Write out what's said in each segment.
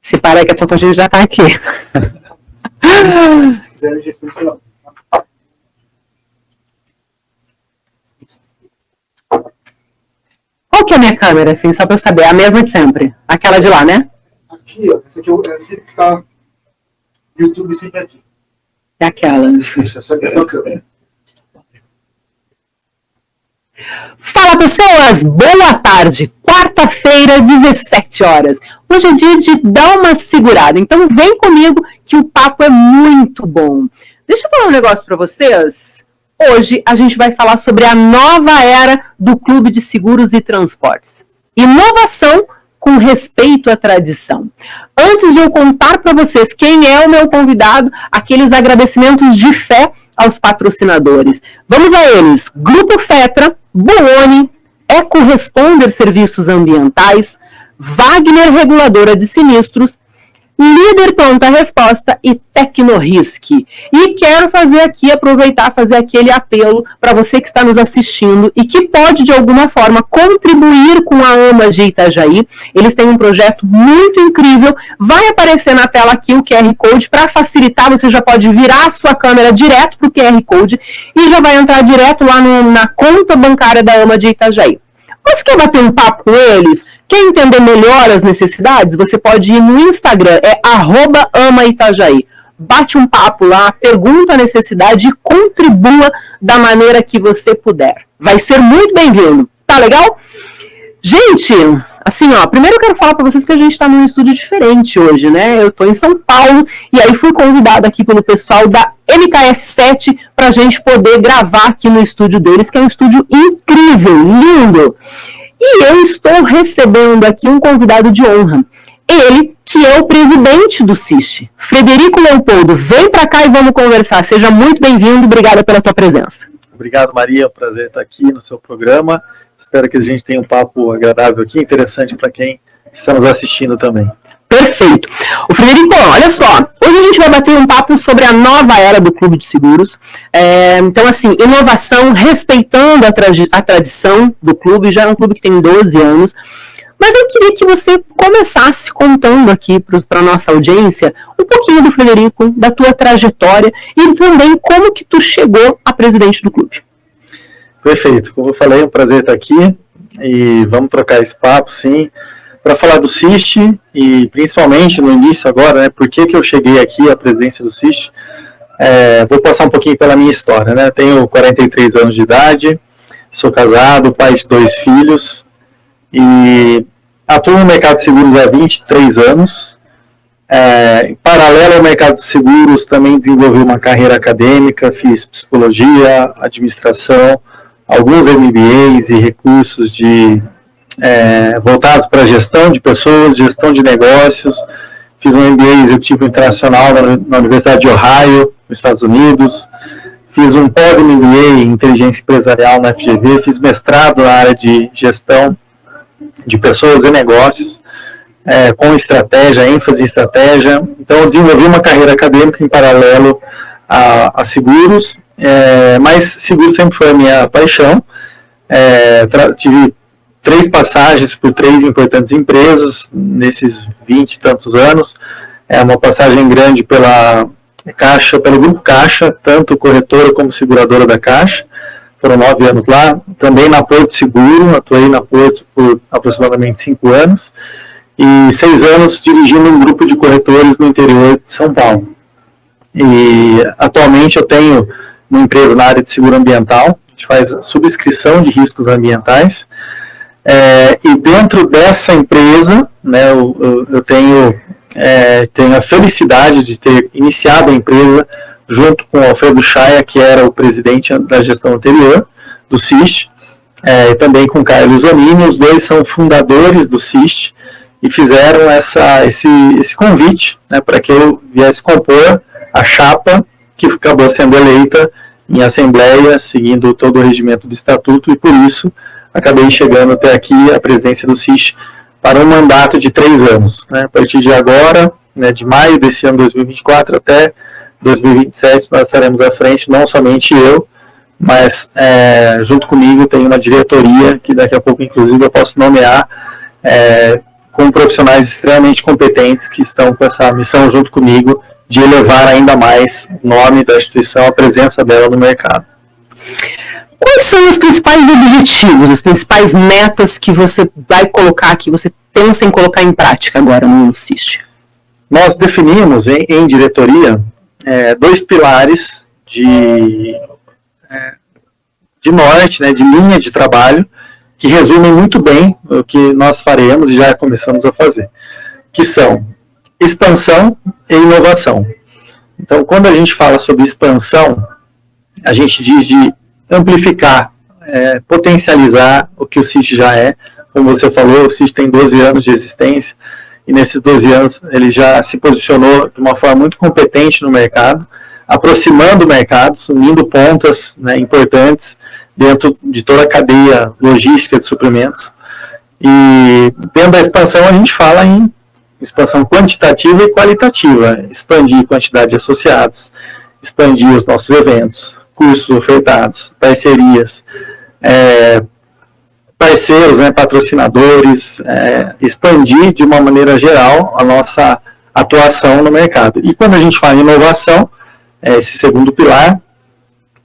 Se parar que a pouco a gente já está aqui. Se quiserem gestão, Qual que é a minha câmera, assim, só para eu saber? A mesma de sempre. Aquela de lá, né? aqui, ó. Essa aqui é sempre que tá. YouTube sempre aqui. É aquela. Isso, essa aqui é só câmera. Fala, pessoas! Boa tarde! Quarta-feira, 17 horas. Hoje é dia de dar uma segurada, então vem comigo que o papo é muito bom. Deixa eu falar um negócio para vocês. Hoje a gente vai falar sobre a nova era do Clube de Seguros e Transportes. Inovação com respeito à tradição. Antes de eu contar para vocês quem é o meu convidado, aqueles agradecimentos de fé aos patrocinadores. Vamos a eles. Grupo Fetra, Buoni, EcoResponder Serviços Ambientais, Wagner Reguladora de Sinistros, Líder Pronta Resposta e Tecnorisc. E quero aproveitar fazer aquele apelo para você que está nos assistindo e que pode, de alguma forma, contribuir com a AMA de Itajaí. Eles têm um projeto muito incrível. Vai aparecer na tela aqui o QR Code. Para facilitar, você já pode virar a sua câmera direto para o QR Code e já vai entrar direto lá na conta bancária da AMA de Itajaí. Você quer bater um papo com eles? Quer entender melhor as necessidades? Você pode ir no Instagram, é @AmaItajaí. Bate um papo lá, pergunta a necessidade e contribua da maneira que você puder. Vai ser muito bem-vindo. Tá legal? Gente, assim, ó, primeiro eu quero falar para vocês que a gente está num estúdio diferente hoje, né? Eu estou em São Paulo e aí fui convidada aqui pelo pessoal da MKF7 para a gente poder gravar aqui no estúdio deles, que é um estúdio incrível, lindo. E eu estou recebendo aqui um convidado de honra. Ele, que é o presidente do SIST, Frederico Leopoldo. Vem para cá e vamos conversar. Seja muito bem-vindo. Obrigada pela tua presença. Obrigado, Maria. É um prazer estar aqui no seu programa. Espero que a gente tenha um papo agradável aqui, interessante para quem está nos assistindo também. Perfeito. O Frederico, olha só, hoje a gente vai bater um papo sobre a nova era do Clube de Seguros. Então, assim, inovação, respeitando a tradição do clube, já é um clube que tem 12 anos. Mas eu queria que você começasse contando aqui para a nossa audiência um pouquinho do Frederico, da tua trajetória e também como que tu chegou a presidente do clube. Perfeito. Como eu falei, é um prazer estar aqui e vamos trocar esse papo, sim, para falar do SIST e principalmente no início agora, né, por que eu cheguei aqui à presidência do SIST. Vou passar um pouquinho pela minha história, né, tenho 43 anos de idade, sou casado, pai de 2 filhos e atuo no mercado de seguros há 23 anos. Em paralelo ao mercado de seguros, também desenvolvi uma carreira acadêmica, fiz psicologia, administração, alguns MBAs e recursos voltados para gestão de pessoas, gestão de negócios. Fiz um MBA executivo internacional na Universidade de Ohio, nos Estados Unidos. Fiz um pós-MBA em inteligência empresarial na FGV. Fiz mestrado na área de gestão de pessoas e negócios, com estratégia, ênfase em estratégia. Então, eu desenvolvi uma carreira acadêmica em paralelo a seguros, mas seguro sempre foi a minha paixão. Tive 3 passagens por 3 importantes empresas nesses 20 e tantos anos. Uma passagem grande pela Caixa, pelo Grupo Caixa, tanto corretora como seguradora da Caixa. Foram 9 anos lá. Também na Porto Seguro, atuei na Porto por aproximadamente 5 anos. E 6 anos dirigindo um grupo de corretores no interior de São Paulo. E atualmente eu tenho uma empresa na área de seguro ambiental, a gente faz subscrição de riscos ambientais. E dentro dessa empresa, né, eu tenho a felicidade de ter iniciado a empresa junto com o Alfredo Chaia, que era o presidente da gestão anterior do SIST, e também com o Carlos Zanini. Os dois são fundadores do SIST e fizeram esse convite, né, para que eu viesse compor a chapa que acabou sendo eleita em assembleia, seguindo todo o regimento do estatuto, e por isso acabei chegando até aqui a presidência do SIST para um mandato de 3 anos. Né? A partir de agora, né, de maio desse ano 2024 até 2027, nós estaremos à frente, não somente eu, mas junto comigo tem uma diretoria que daqui a pouco, inclusive, eu posso nomear com profissionais extremamente competentes que estão com essa missão junto comigo de elevar ainda mais o nome da instituição, a presença dela no mercado. Quais são os principais objetivos, as principais metas que você vai colocar, que você pensa em colocar em prática agora no CIST? Nós definimos em diretoria 2 pilares de norte, né, de linha de trabalho, que resumem muito bem o que nós faremos e já começamos a fazer, que são expansão e inovação. Então, quando a gente fala sobre expansão, a gente diz de amplificar, potencializar o que o CIST já é. Como você falou, o CIST tem 12 anos de existência, e nesses 12 anos ele já se posicionou de uma forma muito competente no mercado, aproximando mercados, unindo pontas, né, importantes dentro de toda a cadeia logística de suprimentos. E dentro da expansão a gente fala em expansão quantitativa e qualitativa, expandir a quantidade de associados, expandir os nossos eventos, cursos ofertados, parcerias, parceiros, né, patrocinadores, expandir de uma maneira geral a nossa atuação no mercado. E quando a gente fala em inovação, esse segundo pilar,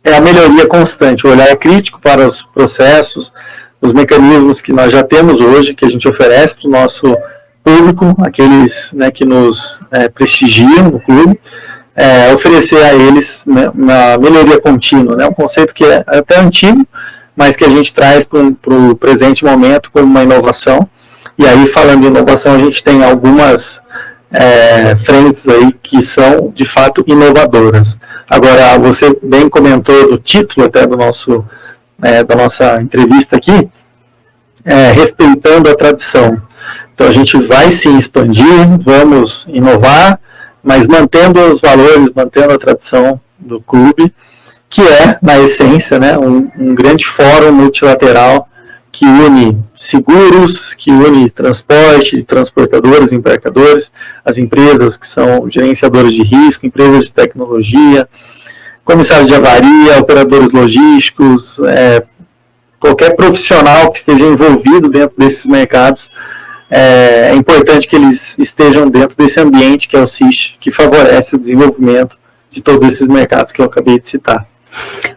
é a melhoria constante, o olhar crítico para os processos, os mecanismos que nós já temos hoje, que a gente oferece para o nosso público, aqueles, né, que nos prestigiam no clube, oferecer a eles, né, uma melhoria contínua, né, um conceito que é até antigo, mas que a gente traz para o presente momento como uma inovação. E aí, falando de inovação, a gente tem algumas frentes aí que são, de fato, inovadoras. Agora, você bem comentou do título até da nossa entrevista aqui, respeitando a tradição. Então, a gente vai sim expandir, vamos inovar, mas mantendo os valores, mantendo a tradição do clube, que é, na essência, né, um grande fórum multilateral que une seguros, que une transporte, transportadores, embarcadores, as empresas que são gerenciadores de risco, empresas de tecnologia, comissários de avaria, operadores logísticos, qualquer profissional que esteja envolvido dentro desses mercados. É importante que eles estejam dentro desse ambiente que é o CIST, que favorece o desenvolvimento de todos esses mercados que eu acabei de citar.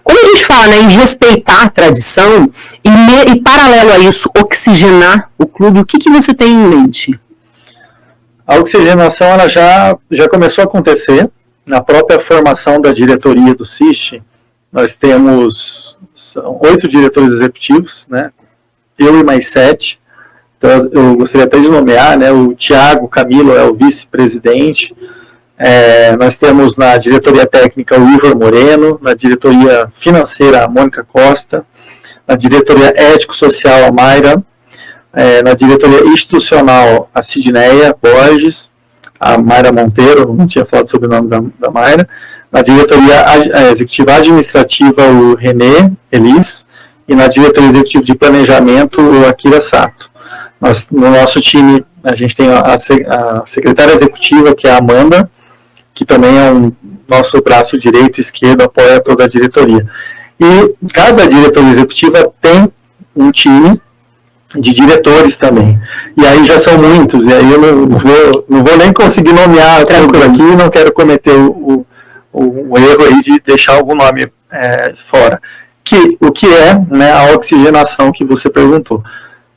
Quando a gente fala, né, em respeitar a tradição e paralelo a isso, oxigenar o clube, o que você tem em mente? A oxigenação ela já começou a acontecer na própria formação da diretoria do CIST. Nós temos 8 diretores executivos, né, eu e mais 7. Então, eu gostaria até de nomear, né, o Tiago Camilo é o vice-presidente. Nós temos na diretoria técnica o Ivor Moreno, na diretoria financeira a Mônica Costa, na diretoria ético-social a Mayra, na diretoria institucional a Sidneia Borges, a Mayra Monteiro, não tinha falado sobre o nome da Mayra, na diretoria executiva administrativa o René Elis, e na diretoria executiva de planejamento o Akira Sato. No nosso time a gente tem a secretária executiva, que é a Amanda, que também é nosso braço direito e esquerdo, apoia toda a diretoria. E cada diretoria executiva tem um time de diretores também. E aí já são muitos, e aí eu não vou nem conseguir nomear todos aqui, não quero cometer o erro aí de deixar algum nome fora. O que é, né, a oxigenação que você perguntou.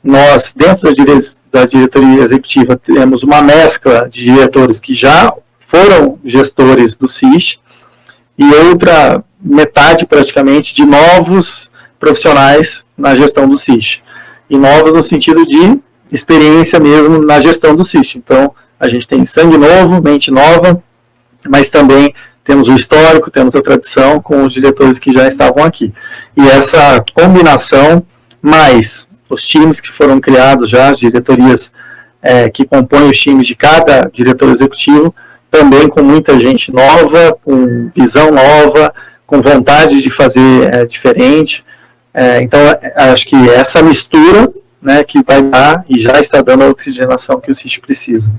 Nós, dentro da diretoria executiva, temos uma mescla de diretores que já foram gestores do CIST e outra metade, praticamente, de novos profissionais na gestão do CIST. E novos no sentido de experiência mesmo na gestão do CIST. Então, a gente tem sangue novo, mente nova, mas também temos o histórico, temos a tradição com os diretores que já estavam aqui. E essa combinação, mais os times que foram criados já, as diretorias que compõem os times de cada diretor executivo, também com muita gente nova, com visão nova, com vontade de fazer diferente. Então, acho que essa mistura né, que vai dar e já está dando a oxigenação que o CIST precisa.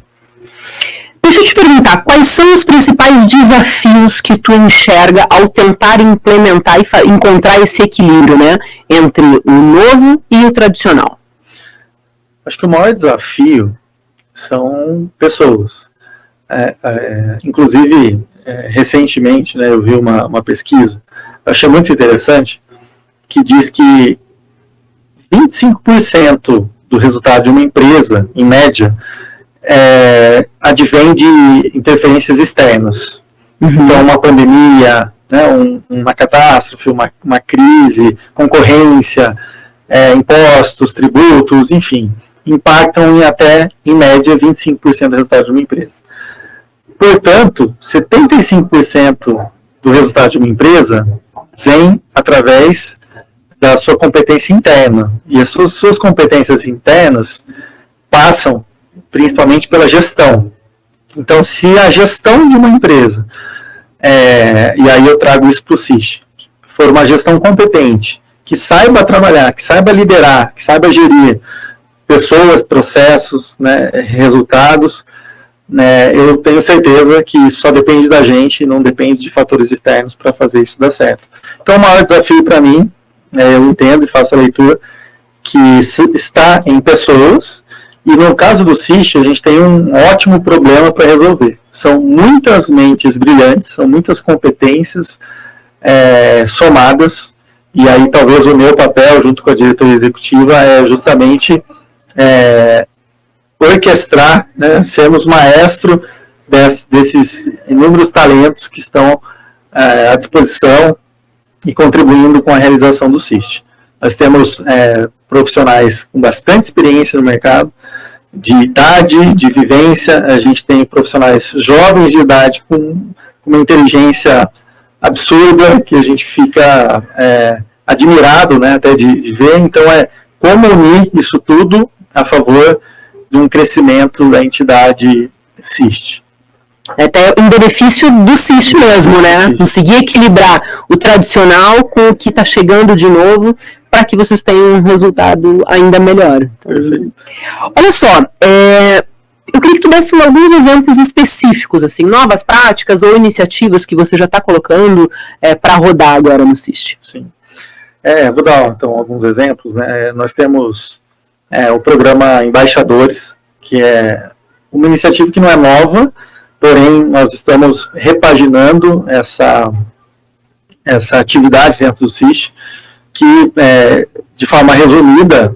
Deixa eu te perguntar, quais são os principais desafios que tu enxerga ao tentar implementar e encontrar esse equilíbrio, né, entre o novo e o tradicional? Acho que o maior desafio são pessoas. Inclusive, recentemente, né, eu vi uma pesquisa, eu achei muito interessante, que diz que 25% do resultado de uma empresa, em média, advém de interferências externas. Então, uma pandemia, né, uma catástrofe, uma crise, concorrência, impostos, tributos, enfim, impactam em média, 25% do resultado de uma empresa. Portanto, 75% do resultado de uma empresa vem através da sua competência interna. E as suas competências internas passam principalmente pela gestão. Então, se a gestão de uma empresa, e aí eu trago isso para o CIST, for uma gestão competente, que saiba trabalhar, que saiba liderar, que saiba gerir pessoas, processos, né, resultados, né, eu tenho certeza que só depende da gente, não depende de fatores externos para fazer isso dar certo. Então, o maior desafio para mim, eu entendo e faço a leitura, que está em pessoas, e no caso do CIST, a gente tem um ótimo problema para resolver. São muitas mentes brilhantes, são muitas competências somadas, e aí talvez o meu papel, junto com a diretoria executiva, é justamente orquestrar, né, sermos maestro desses inúmeros talentos que estão à disposição e contribuindo com a realização do CIST. Nós temos profissionais com bastante experiência no mercado, de idade, de vivência, a gente tem profissionais jovens de idade com uma inteligência absurda, que a gente fica admirado, né, até de ver. Então, como unir isso tudo a favor de um crescimento da entidade CIST. Até em benefício do CIST mesmo, né? Conseguir equilibrar o tradicional com o que está chegando de novo, para que vocês tenham um resultado ainda melhor. Perfeito. Olha só, eu queria que tu desse alguns exemplos específicos, assim, novas práticas ou iniciativas que você já está colocando para rodar agora no CIST. Sim. Vou dar, então, alguns exemplos, né? Nós temos o programa Embaixadores, que é uma iniciativa que não é nova, porém nós estamos repaginando essa atividade dentro do CIST, que, de forma resumida,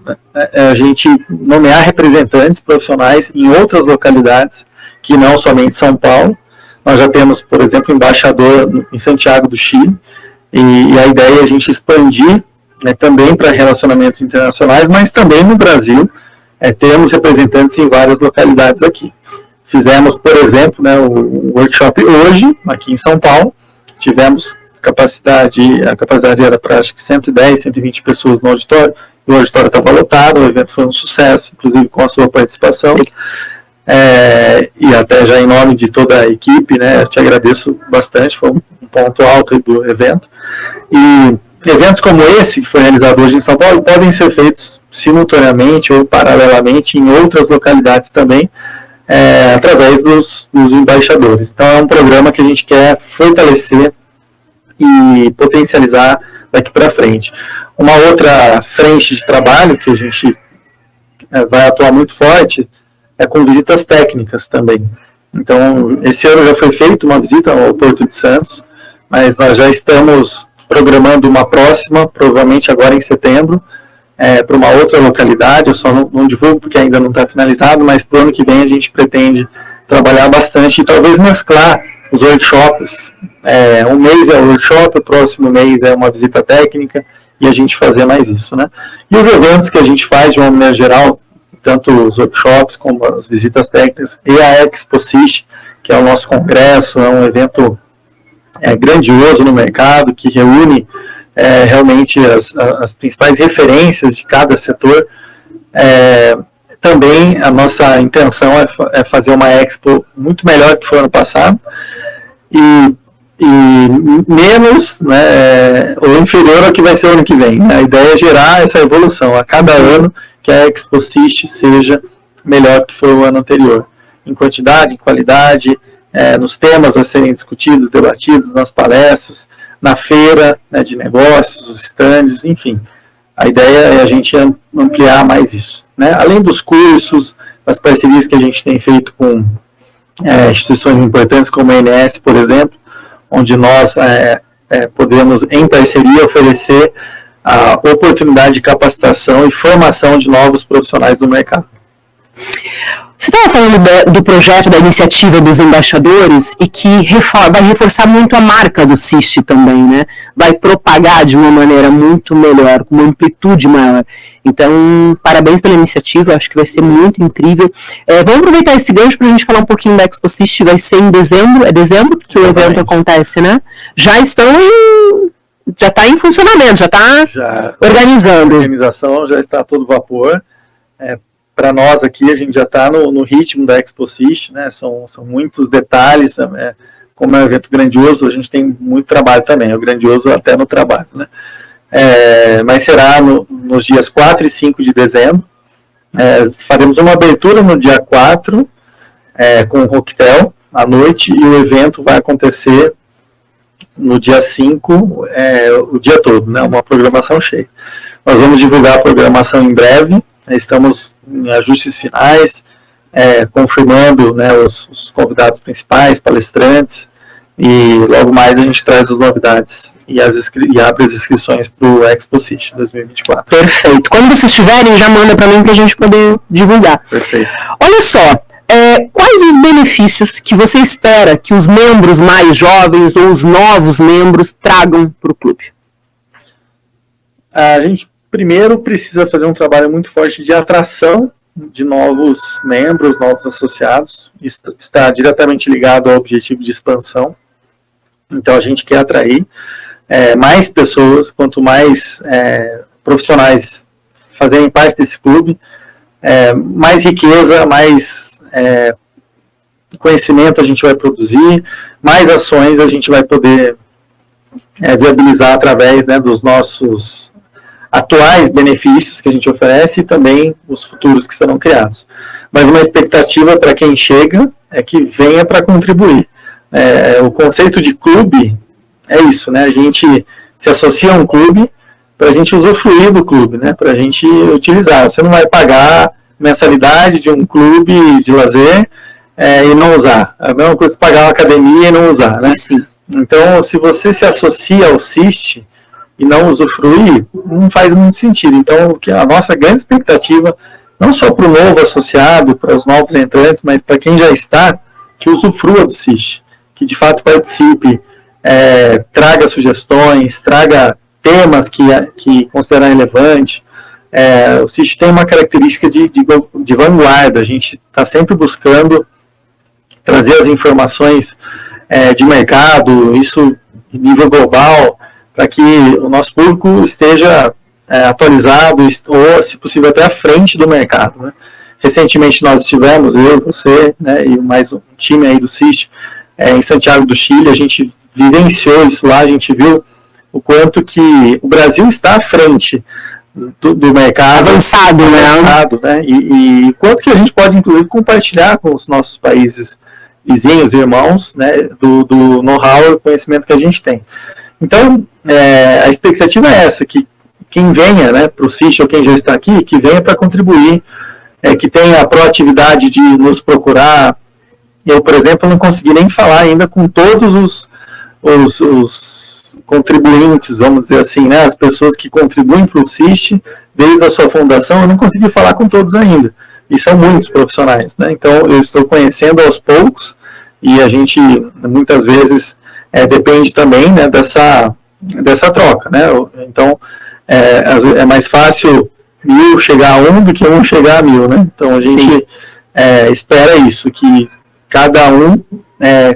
a gente nomear representantes profissionais em outras localidades, que não somente São Paulo. Nós já temos, por exemplo, embaixador em Santiago do Chile, e a ideia é a gente expandir, né, também para relacionamentos internacionais, mas também no Brasil, temos representantes em várias localidades aqui. Fizemos, por exemplo, né, o workshop hoje, aqui em São Paulo, tivemos a capacidade era para acho que 110, 120 pessoas no auditório, o auditório estava lotado, o evento foi um sucesso, inclusive com a sua participação, e até já em nome de toda a equipe, né, eu te agradeço bastante, foi um ponto alto do evento. E eventos como esse, que foi realizado hoje em São Paulo, podem ser feitos simultaneamente ou paralelamente em outras localidades também, através dos embaixadores. Então é um programa que a gente quer fortalecer e potencializar daqui para frente. Uma outra frente de trabalho que a gente vai atuar muito forte é com visitas técnicas também. Então, esse ano já foi feita uma visita ao Porto de Santos, mas nós já estamos programando uma próxima, provavelmente agora em setembro, para uma outra localidade. Eu só não divulgo porque ainda não está finalizado, mas para o ano que vem a gente pretende trabalhar bastante e talvez mesclar os workshops. Um mês é o workshop, o próximo mês é uma visita técnica, e a gente fazer mais isso, né? E os eventos que a gente faz de uma maneira geral, tanto os workshops como as visitas técnicas e a Expo CIST, que é o nosso congresso, é um evento grandioso no mercado, que reúne realmente as principais referências de cada setor. Também a nossa intenção é fazer uma Expo muito melhor que foi ano passado, e e menos, né, ou inferior ao que vai ser o ano que vem. A ideia é gerar essa evolução a cada ano, que a ExpoSys seja melhor que foi o ano anterior, em quantidade, em qualidade, nos temas a serem discutidos, debatidos, nas palestras, na feira, né, de negócios, os estandes, enfim. A ideia é a gente ampliar mais isso, né? Além dos cursos, das parcerias que a gente tem feito com instituições importantes como a ANS, por exemplo, onde nós podemos, em parceria, oferecer a oportunidade de capacitação e formação de novos profissionais do mercado. Você estava falando do projeto, da iniciativa dos embaixadores, e que vai reforçar muito a marca do CIST também, né? Vai propagar de uma maneira muito melhor, com uma amplitude maior. Então, parabéns pela iniciativa, acho que vai ser muito incrível. Vamos aproveitar esse gancho para a gente falar um pouquinho da ExpoSys, vai ser em dezembro, é dezembro que o evento acontece, né? Já está em funcionamento, já está organizando. A organização já está a todo vapor. Para nós aqui, a gente já está no ritmo da ExpoSys, né? São muitos detalhes, como é um evento grandioso, a gente tem muito trabalho também, é grandioso até no trabalho, né? Mas será nos dias 4 e 5 de dezembro. Faremos uma abertura no dia 4, com o coquetel à noite, e o evento vai acontecer no dia 5, o dia todo, né? Uma programação cheia. Nós vamos divulgar a programação em breve, estamos em ajustes finais, confirmando, né, os convidados principais, palestrantes, e logo mais a gente traz as novidades e abre as inscrições para o ExpoSys 2024. Perfeito. Quando vocês estiverem, já manda para mim para a gente poder divulgar. Perfeito. Olha só, quais os benefícios que você espera que os membros mais jovens ou os novos membros tragam para o clube? A gente primeiro precisa fazer um trabalho muito forte de atração de novos membros, novos associados. Isso está diretamente ligado ao objetivo de expansão. Então a gente quer atrair mais pessoas, quanto mais profissionais fazerem parte desse clube, mais riqueza, mais conhecimento a gente vai produzir, mais ações a gente vai poder viabilizar através, né, dos nossos atuais benefícios que a gente oferece e também os futuros que serão criados. Mas uma expectativa para quem chega é que venha para contribuir. O conceito de clube é isso, né? A gente se associa a um clube para a gente usufruir do clube, né? Para a gente utilizar. Você não vai pagar mensalidade de um clube de lazer e não usar. É a mesma coisa que pagar uma academia e não usar, né? Sim. Então, se você se associa ao CIST e não usufruir, não faz muito sentido. Então, a nossa grande expectativa, não só para o novo associado, para os novos entrantes, mas para quem já está, que usufrua do CIST, que de fato participe, traga sugestões, traga temas que considerar relevante. O CIST tem uma característica de vanguarda, a gente está sempre buscando trazer as informações de mercado, isso em nível global, para que o nosso público esteja atualizado ou, se possível, até à frente do mercado, né? Recentemente nós estivemos, eu, você, né, e mais um time aí do CIST, em Santiago do Chile, a gente vivenciou isso lá, a gente viu o quanto que o Brasil está à frente do mercado. Avançado, né? E quanto que a gente pode, inclusive, compartilhar com os nossos países vizinhos, irmãos, né, do know-how e conhecimento que a gente tem. Então, a expectativa é essa, que quem venha, né, para o CIST ou quem já está aqui, que venha para contribuir, que tenha a proatividade de nos procurar. Eu, por exemplo, não consegui nem falar ainda com todos os contribuintes, vamos dizer assim, né, as pessoas que contribuem para o CIST desde a sua fundação, eu não consegui falar com todos ainda. E são muitos profissionais, né? Então, eu estou conhecendo aos poucos e a gente, muitas vezes, depende também, né, dessa troca, né? Então, é mais fácil 1000 chegar a 1 do que 1 chegar a 1000, né? Então, a gente espera isso, que cada um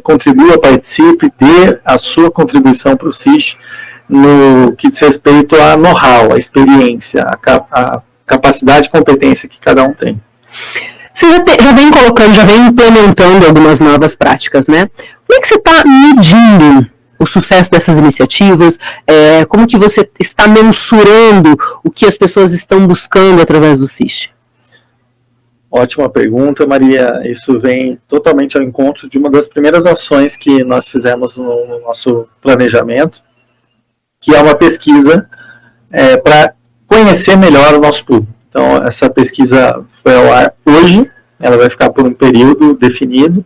contribua, participe, dê a sua contribuição para o CIST no que diz respeito a know-how, a experiência, a capacidade e competência que cada um tem. Você já vem colocando, já vem implementando algumas novas práticas, né? Como é que você está medindo o sucesso dessas iniciativas? Como que você está mensurando o que as pessoas estão buscando através do SIST? Ótima pergunta, Maria. Isso vem totalmente ao encontro de uma das primeiras ações que nós fizemos no nosso planejamento, que é uma pesquisa para conhecer melhor o nosso público. Então, essa pesquisa foi ao ar hoje, ela vai ficar por um período definido,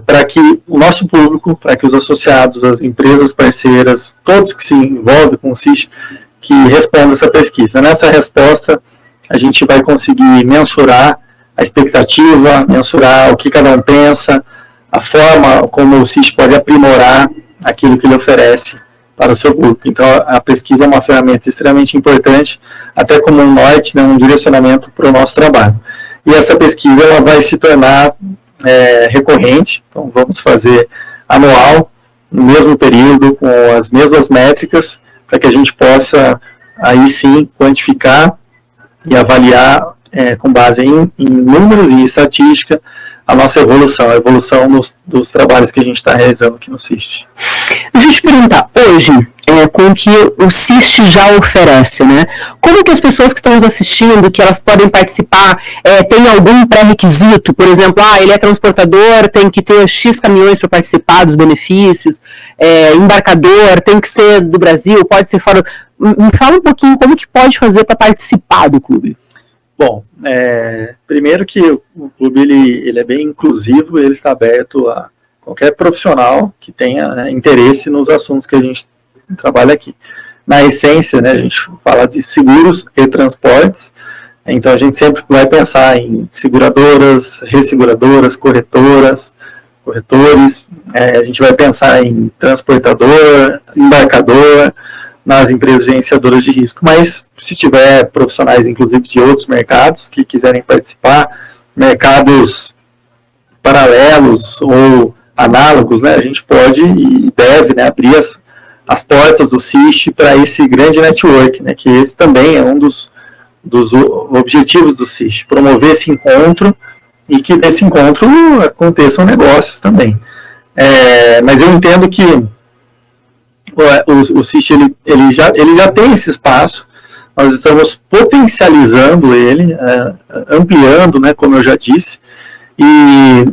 para que o nosso público, para que os associados, as empresas parceiras, todos que se envolvem com o SIST, que respondam essa pesquisa. Nessa resposta, a gente vai conseguir mensurar a expectativa, mensurar o que cada um pensa, a forma como o SIST pode aprimorar aquilo que ele oferece para o seu público. Então, a pesquisa é uma ferramenta extremamente importante, até como um norte, né, um direcionamento para o nosso trabalho. E essa pesquisa ela vai se tornar recorrente, então vamos fazer anual, no mesmo período, com as mesmas métricas, para que a gente possa, aí sim, quantificar e avaliar com base em números e estatística a nossa evolução, a evolução dos trabalhos que a gente está realizando aqui no SIST. Deixa eu te perguntar, hoje, com o que o SIST já oferece, né? Como que as pessoas que estão nos assistindo, que elas podem participar, tem algum pré-requisito? Por exemplo, ele é transportador, tem que ter X caminhões para participar dos benefícios, embarcador, tem que ser do Brasil, pode ser fora. Me fala um pouquinho como que pode fazer para participar do clube. Bom, primeiro que o clube ele é bem inclusivo, ele está aberto a qualquer profissional que tenha interesse nos assuntos que a gente trabalha aqui. Na essência, né, a gente fala de seguros e transportes, então a gente sempre vai pensar em seguradoras, resseguradoras, corretores, a gente vai pensar em transportador, embarcador, nas empresas gerenciadoras de risco, mas se tiver profissionais, inclusive, de outros mercados que quiserem participar, mercados paralelos ou análogos, né, a gente pode e deve, né, abrir as portas do SIST para esse grande network, né, que esse também é um dos objetivos do SIST, promover esse encontro e que desse encontro aconteçam negócios também. Mas eu entendo que o SIST ele já tem esse espaço, nós estamos potencializando ele, ampliando, né, como eu já disse, e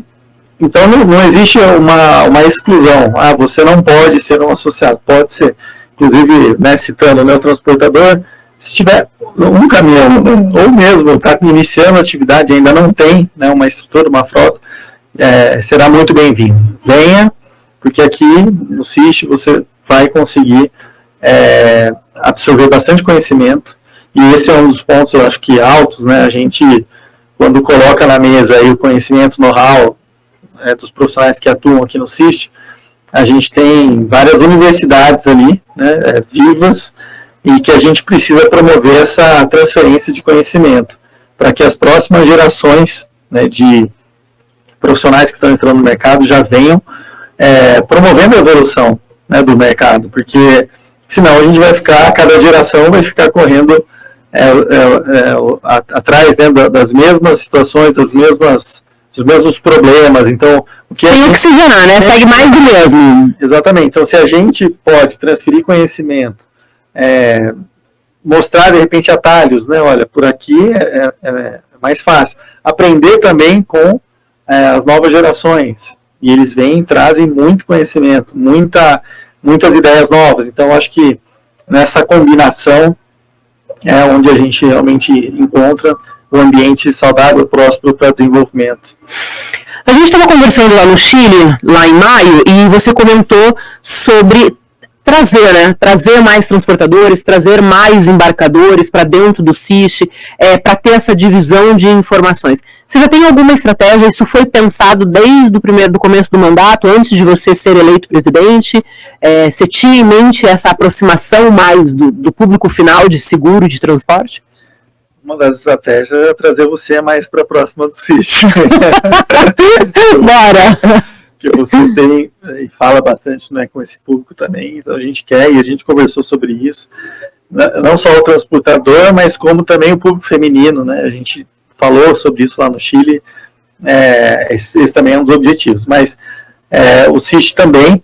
então não existe uma exclusão, você não pode ser um associado, pode ser, inclusive, né, citando o meu transportador, se tiver um caminhão, ou mesmo está iniciando a atividade, ainda não tem, né, uma estrutura, uma frota, será muito bem-vindo. Venha, porque aqui no SIST você vai conseguir absorver bastante conhecimento, e esse é um dos pontos, eu acho que altos, né? A gente, quando coloca na mesa aí o conhecimento, know-how dos profissionais que atuam aqui no SIST, a gente tem várias universidades ali, né, vivas, e que a gente precisa promover essa transferência de conhecimento, para que as próximas gerações, né, de profissionais que estão entrando no mercado já venham promovendo a evolução, né, do mercado, porque senão a gente vai ficar, cada geração vai ficar correndo atrás, né, das mesmas situações, dos mesmos problemas. Então, sem oxigenar, né? Segue mais do mesmo. Exatamente. Então, se a gente pode transferir conhecimento, mostrar de repente atalhos, né? Olha, por aqui é mais fácil. Aprender também com as novas gerações. E eles trazem muito conhecimento, muitas ideias novas. Então, acho que nessa combinação é onde a gente realmente encontra um ambiente saudável, próspero para desenvolvimento. A gente estava conversando lá no Chile, lá em maio, e você comentou sobre trazer mais transportadores, trazer mais embarcadores para dentro do SIST, para ter essa divisão de informações. Você já tem alguma estratégia? Isso foi pensado desde do começo do mandato, antes de você ser eleito presidente? Você tinha em mente essa aproximação mais do público final de seguro de transporte? Uma das estratégias é trazer você mais para próxima do SIST. Bora! Que você tem e fala bastante, né, com esse público também, então a gente quer, e a gente conversou sobre isso, não só o transportador, mas como também o público feminino, né, a gente falou sobre isso lá no Chile, esse também é um dos objetivos, mas o SIST também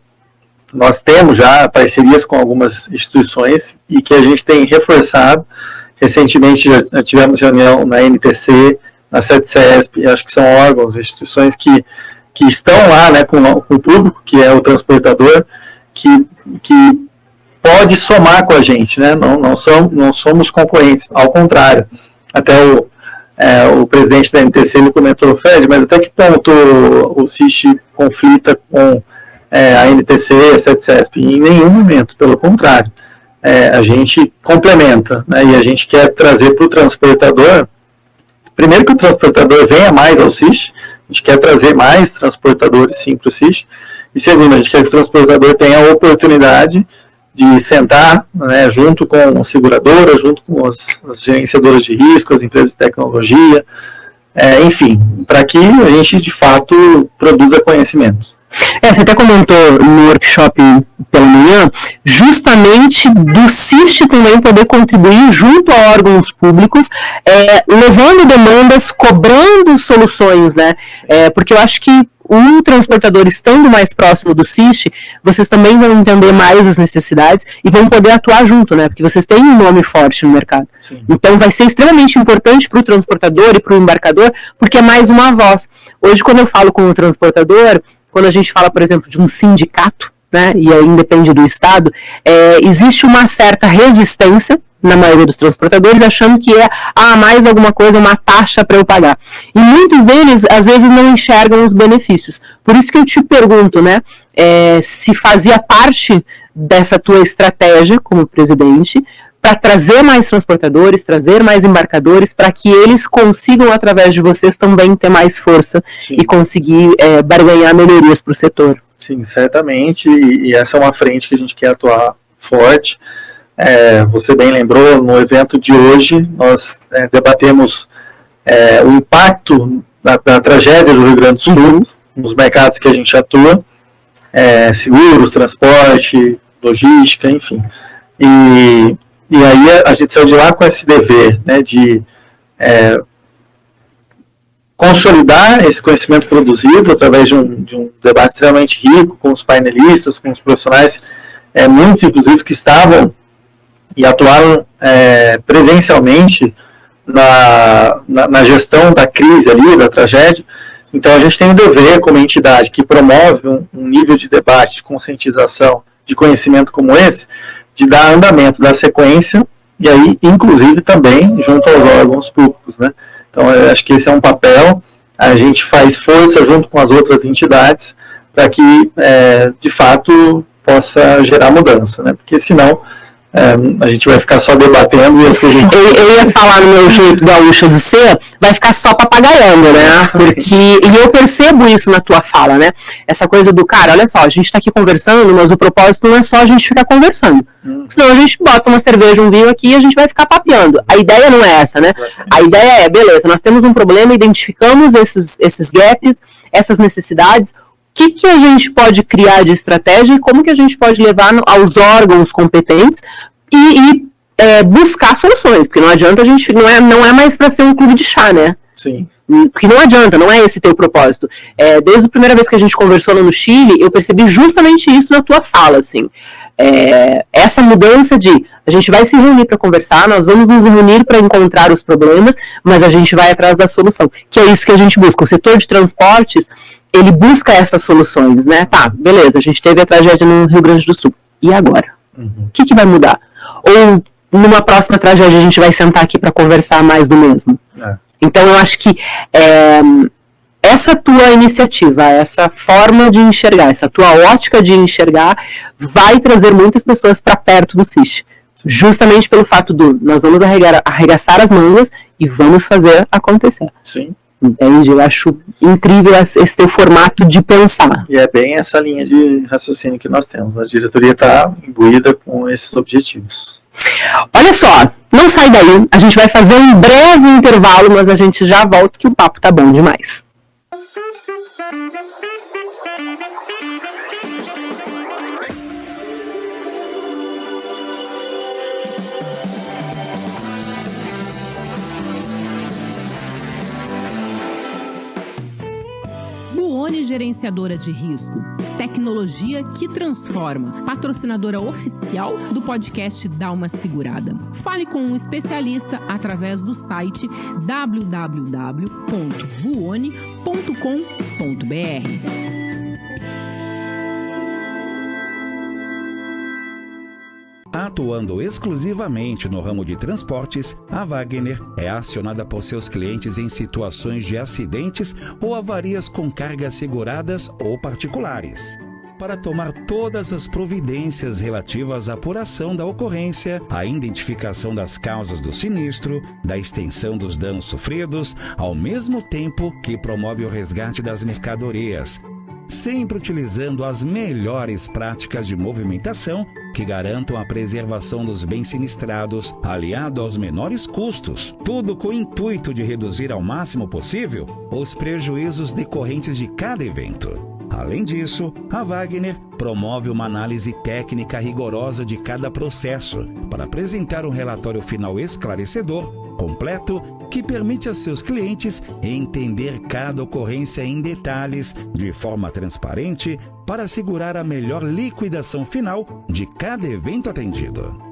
nós temos já parcerias com algumas instituições e que a gente tem reforçado. Recentemente já tivemos reunião na NTC, na CESP, acho que são órgãos, instituições que estão lá, né, com o público, que é o transportador, que pode somar com a gente, né? Não somos concorrentes, ao contrário. Até o presidente da NTC ele comentou, Fred, mas até que ponto o SIST conflita com a NTC, a CESP? Em nenhum momento, pelo contrário. A gente complementa, né? E a gente quer trazer para o transportador, primeiro que o transportador venha mais ao SIST, a gente quer trazer mais transportadores sim para o SIST, e segundo, a gente quer que o transportador tenha a oportunidade de sentar, né, junto com a seguradora, junto com as gerenciadoras de risco, as empresas de tecnologia, enfim, para que a gente de fato produza conhecimento. Você até comentou no workshop pela manhã, justamente do SIST também poder contribuir junto a órgãos públicos, levando demandas, cobrando soluções, né? Porque eu acho que o transportador estando mais próximo do SIST, vocês também vão entender mais as necessidades e vão poder atuar junto, né? Porque vocês têm um nome forte no mercado. Sim. Então vai ser extremamente importante para o transportador e para o embarcador, porque é mais uma voz. Hoje, quando eu falo com o transportador, quando a gente fala, por exemplo, de um sindicato, né, e aí depende do estado, existe uma certa resistência na maioria dos transportadores, achando que mais alguma coisa, uma taxa para eu pagar. E muitos deles, às vezes, não enxergam os benefícios. Por isso que eu te pergunto, né, se fazia parte dessa tua estratégia como presidente, para trazer mais transportadores, trazer mais embarcadores, para que eles consigam, através de vocês, também ter mais força. Sim. E conseguir barganhar melhorias para o setor. Sim, certamente, e essa é uma frente que a gente quer atuar forte. Você bem lembrou, no evento de hoje, nós debatemos o impacto da tragédia do Rio Grande do Sul, nos mercados que a gente atua, seguros, transporte, logística, enfim. E aí a gente saiu de lá com esse dever, né, de consolidar esse conhecimento produzido através de um debate extremamente rico com os painelistas, com os profissionais, muitos inclusive que estavam e atuaram presencialmente na gestão da crise ali, da tragédia. Então a gente tem um dever como entidade que promove um nível de debate, de conscientização, de conhecimento como esse, de dar andamento, dar sequência, e aí, inclusive, também junto aos órgãos públicos, né? Então, eu acho que esse é um papel, a gente faz força junto com as outras entidades para que, de fato, possa gerar mudança, né? Porque, senão, a gente vai ficar só debatendo e as coisas... Eu ia falar no meu jeito gaúcho de ser, vai ficar só papagaiando, né? E eu percebo isso na tua fala, né? Essa coisa do, cara, olha só, a gente tá aqui conversando, mas o propósito não é só a gente ficar conversando. Senão a gente bota uma cerveja, um vinho aqui e a gente vai ficar papeando. A ideia não é essa, né? A ideia beleza, nós temos um problema, identificamos esses gaps, essas necessidades, o que a gente pode criar de estratégia e como que a gente pode levar aos órgãos competentes e buscar soluções, porque não adianta a gente, não é mais para ser um clube de chá, né? Sim. Porque não adianta, não é esse teu propósito. Desde a primeira vez que a gente conversou lá no Chile, eu percebi justamente isso na tua fala, assim. Essa mudança de a gente vai se reunir para conversar, nós vamos nos reunir para encontrar os problemas, mas a gente vai atrás da solução, que é isso que a gente busca. O setor de transportes, ele busca essas soluções, né? Tá, beleza, a gente teve a tragédia no Rio Grande do Sul. E agora? O que vai mudar? Ou numa próxima tragédia a gente vai sentar aqui para conversar mais do mesmo? Então eu acho que essa tua iniciativa, essa forma de enxergar, essa tua ótica de enxergar, vai trazer muitas pessoas para perto do SIST. Justamente pelo fato nós vamos arregaçar as mangas e vamos fazer acontecer. Sim. Entende? Eu acho incrível esse teu formato de pensar. E é bem essa linha de raciocínio que nós temos. A diretoria está imbuída com esses objetivos. Olha só, não sai daí. A gente vai fazer um breve intervalo, mas a gente já volta que o papo tá bom demais. Vuoni Gerenciadora de Risco. Tecnologia que transforma. Patrocinadora oficial do podcast Dá Uma Segurada. Fale com um especialista através do site www.vuoni.com.br. Atuando exclusivamente no ramo de transportes, a Wagner é acionada por seus clientes em situações de acidentes ou avarias com cargas seguradas ou particulares. Para tomar todas as providências relativas à apuração da ocorrência, à identificação das causas do sinistro, da extensão dos danos sofridos, ao mesmo tempo que promove o resgate das mercadorias, sempre utilizando as melhores práticas de movimentação que garantam a preservação dos bens sinistrados, aliado aos menores custos, tudo com o intuito de reduzir ao máximo possível os prejuízos decorrentes de cada evento. Além disso, a Wagner promove uma análise técnica rigorosa de cada processo para apresentar um relatório final esclarecedor, completo, que permite a seus clientes entender cada ocorrência em detalhes, de forma transparente, para assegurar a melhor liquidação final de cada evento atendido.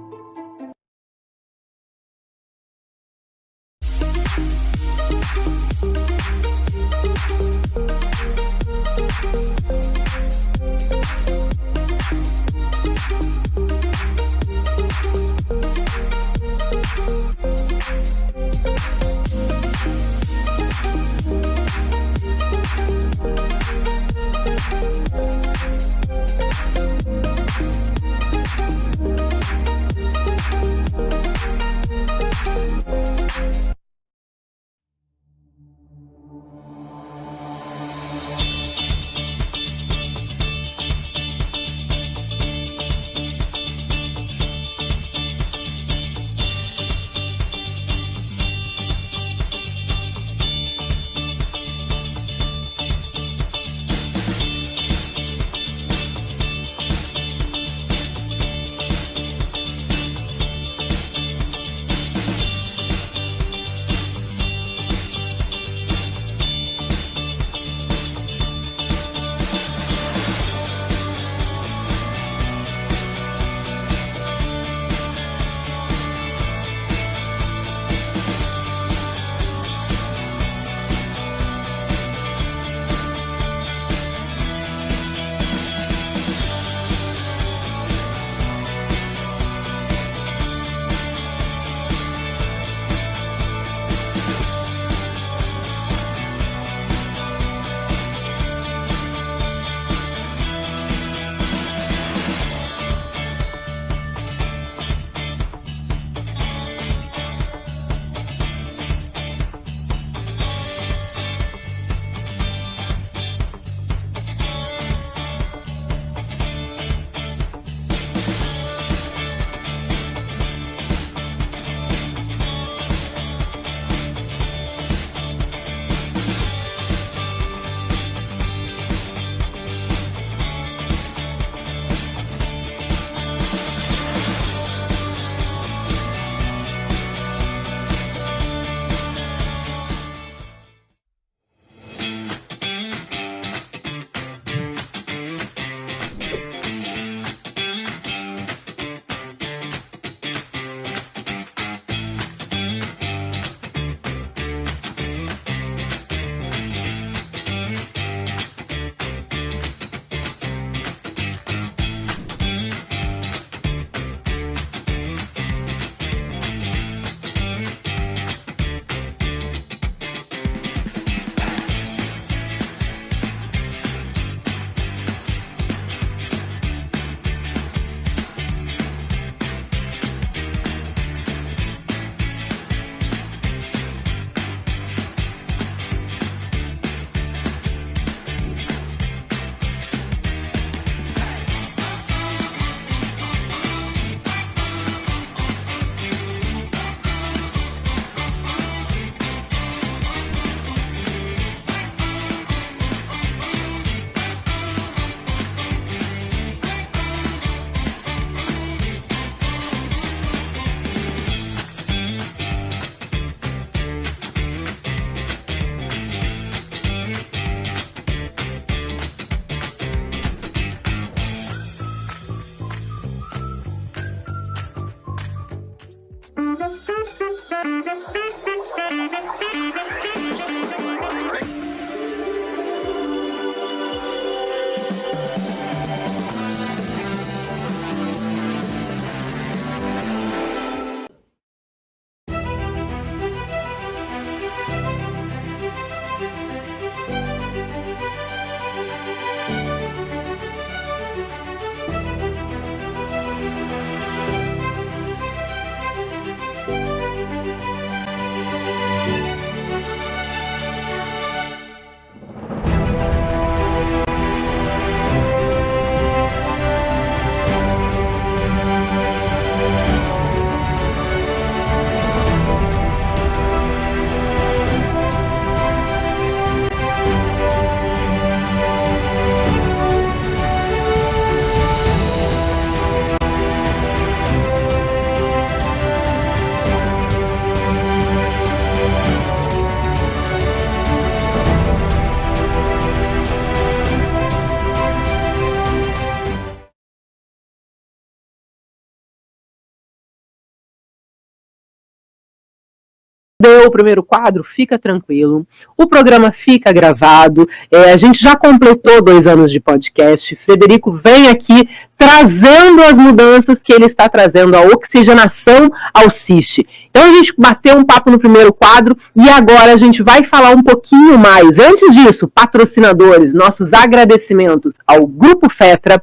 o primeiro quadro, fica tranquilo. O programa fica gravado. A gente já completou 2 anos de podcast. Frederico vem aqui trazendo as mudanças que ele está trazendo, a oxigenação ao CIST. Então a gente bateu um papo no primeiro quadro e agora a gente vai falar um pouquinho mais. Antes disso, patrocinadores, nossos agradecimentos ao Grupo Fetra,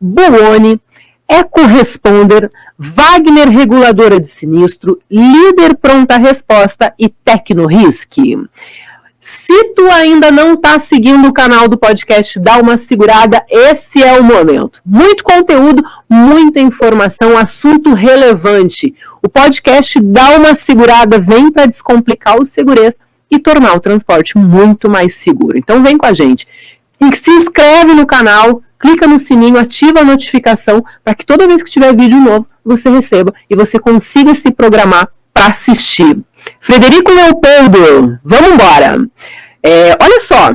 Buoni, EcoResponder, Wagner Reguladora de Sinistro, Líder Pronta Resposta e TecnoRisk. Se tu ainda não está seguindo o canal do podcast, dá uma segurada, esse é o momento. Muito conteúdo, muita informação, assunto relevante. O podcast Dá uma Segurada vem para descomplicar o segurança e tornar o transporte muito mais seguro. Então vem com a gente. Se inscreve no canal, clica no sininho, ativa a notificação para que toda vez que tiver vídeo novo, você receba e você consiga se programar para assistir. Frederico Leopoldo, vamos embora. Olha só,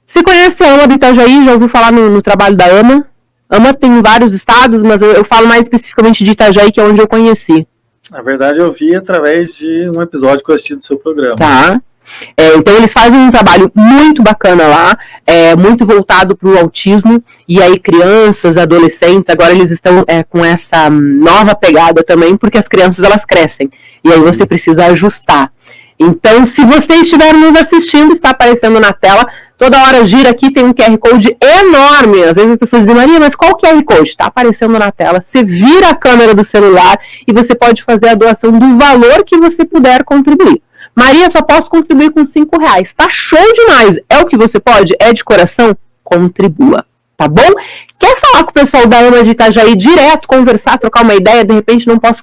você conhece a AMA do Itajaí? Já ouviu falar no trabalho da AMA? AMA tem vários estados, mas eu falo mais especificamente de Itajaí, que é onde eu conheci. Na verdade, eu vi através de um episódio que eu assisti do seu programa. Tá. Então eles fazem um trabalho muito bacana lá, muito voltado para o autismo, e aí crianças, adolescentes, agora eles estão com essa nova pegada também, porque as crianças elas crescem, e aí você precisa ajustar. Então, se você estiver nos assistindo, está aparecendo na tela, toda hora gira aqui, tem um QR Code enorme, às vezes as pessoas dizem, Maria, mas qual QR Code? Está aparecendo na tela, você vira a câmera do celular e você pode fazer a doação do valor que você puder contribuir. Maria, só posso contribuir com R$5. Tá show demais. É o que você pode? É de coração? Contribua. Tá bom? Quer falar com o pessoal da AMA de Itajaí direto, conversar, trocar uma ideia? De repente não posso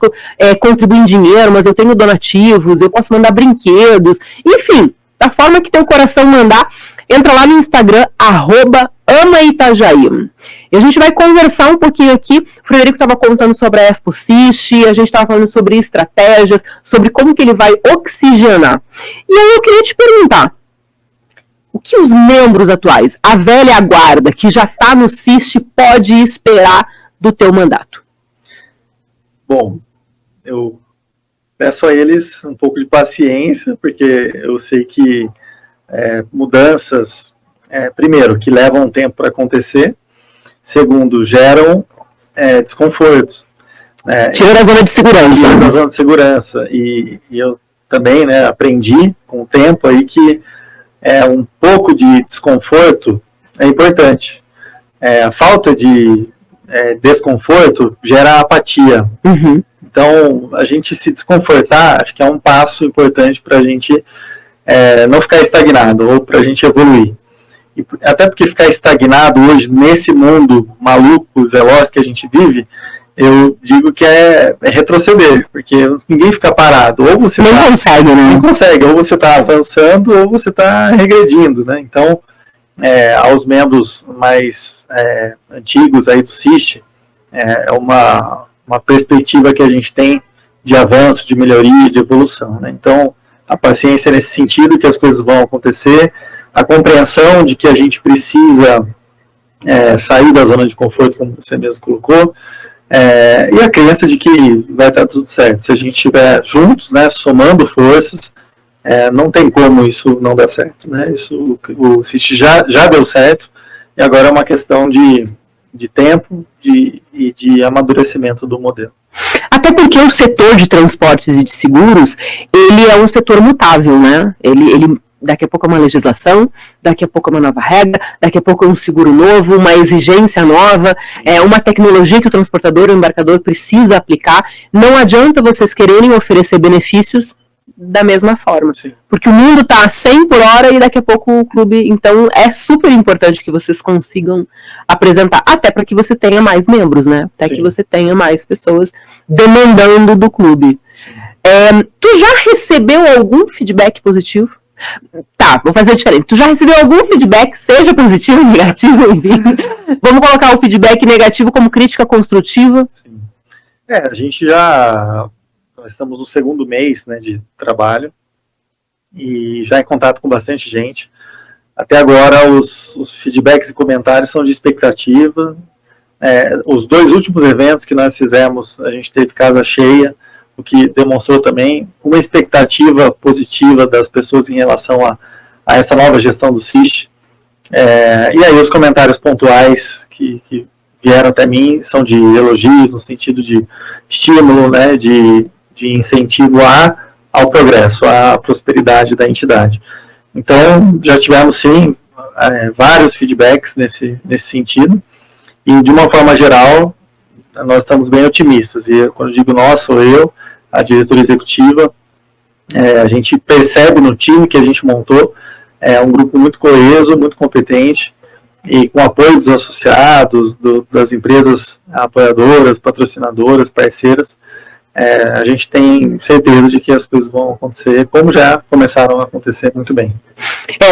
contribuir em dinheiro, mas eu tenho donativos, eu posso mandar brinquedos. Enfim, da forma que teu coração mandar, entra lá no Instagram, @AmaItajaí. E a gente vai conversar um pouquinho aqui. O Frederico estava contando sobre a Expo CIST, a gente estava falando sobre estratégias, sobre como que ele vai oxigenar. E aí eu queria te perguntar, o que os membros atuais, a velha guarda que já está no CIST, pode esperar do teu mandato? Bom, eu peço a eles um pouco de paciência, porque eu sei que mudanças, primeiro, que levam tempo para acontecer, segundo, geram desconforto. Tira da zona de segurança. Tira da zona de segurança. E eu também aprendi com o tempo aí que um pouco de desconforto é importante. A falta de desconforto gera apatia. Uhum. Então, a gente se desconfortar, acho que é um passo importante para a gente não ficar estagnado, ou para a gente evoluir. E até porque ficar estagnado hoje, nesse mundo maluco e veloz que a gente vive, eu digo que é retroceder, porque ninguém fica parado. Ou você não consegue, né? Não consegue, ou você está avançando, ou você está regredindo, né? Então, aos membros mais antigos aí do CIST, é uma perspectiva que a gente tem de avanço, de melhoria, de evolução, né? Então, a paciência nesse sentido, que as coisas vão acontecer, a compreensão de que a gente precisa sair da zona de conforto, como você mesmo colocou, e a crença de que vai estar tudo certo. Se a gente estiver juntos, né, somando forças, não tem como isso não dar certo, né? Isso, o CIST já deu certo, e agora é uma questão de tempo e de amadurecimento do modelo. Até porque o setor de transportes e de seguros, ele é um setor mutável, né? Ele daqui a pouco é uma legislação, daqui a pouco é uma nova regra, daqui a pouco é um seguro novo, uma exigência nova, uma tecnologia que o transportador, o embarcador precisa aplicar. Não adianta vocês quererem oferecer benefícios da mesma forma. Sim. Porque o mundo está a 100 por hora e daqui a pouco o clube, então é super importante que vocês consigam apresentar, até para que você tenha mais membros, né? Até Sim. que você tenha mais pessoas demandando do clube. Tu já recebeu algum feedback positivo? Tá, vou fazer diferente. Tu já recebeu algum feedback, seja positivo, negativo, enfim? Vamos colocar o feedback negativo como crítica construtiva? Sim. A gente nós estamos no 2º mês, né, de trabalho e já em contato com bastante gente. Até agora os feedbacks e comentários são de expectativa. Os 2 últimos eventos que nós fizemos, a gente teve casa cheia, o que demonstrou também uma expectativa positiva das pessoas em relação a essa nova gestão do CIST. E aí os comentários pontuais que vieram até mim são de elogios, no sentido de estímulo, né, de incentivo ao progresso, à prosperidade da entidade. Então, já tivemos, sim, vários feedbacks nesse sentido, e de uma forma geral, nós estamos bem otimistas, e quando eu digo nós, sou eu, a diretoria executiva, a gente percebe no time que a gente montou, um grupo muito coeso, muito competente, e com apoio dos associados, das empresas apoiadoras, patrocinadoras, parceiras, a gente tem certeza de que as coisas vão acontecer, como já começaram a acontecer muito bem.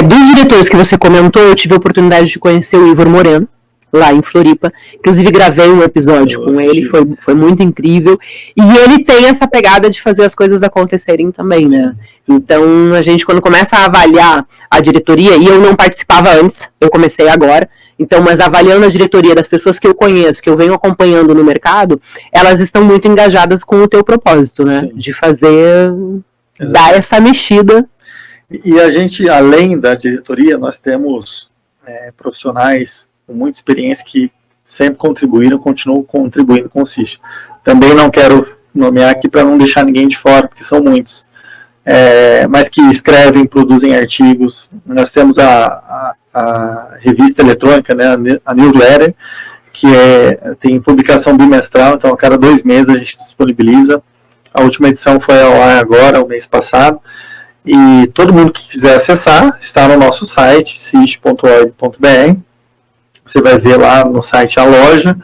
Dos diretores que você comentou, eu tive a oportunidade de conhecer o Ivor Moreno, lá em Floripa. Inclusive gravei um episódio com ele, foi muito incrível. E ele tem essa pegada de fazer as coisas acontecerem também, né? Então, a gente, quando começa a avaliar a diretoria, e eu não participava antes, eu comecei agora, então, mas avaliando a diretoria das pessoas que eu conheço, que eu venho acompanhando no mercado, elas estão muito engajadas com o teu propósito, né? Sim. De fazer, dar essa mexida. E a gente, além da diretoria, nós temos profissionais com muita experiência que sempre contribuíram, continuam contribuindo com o CIST. Também não quero nomear aqui para não deixar ninguém de fora, porque são muitos, mas que escrevem, produzem artigos. Nós temos a revista eletrônica, né, a newsletter, que tem publicação bimestral, então a cada 2 meses a gente disponibiliza. A última edição foi ao ar agora, o mês passado, e todo mundo que quiser acessar está no nosso site, cist.org.br. Você vai ver lá no site a loja,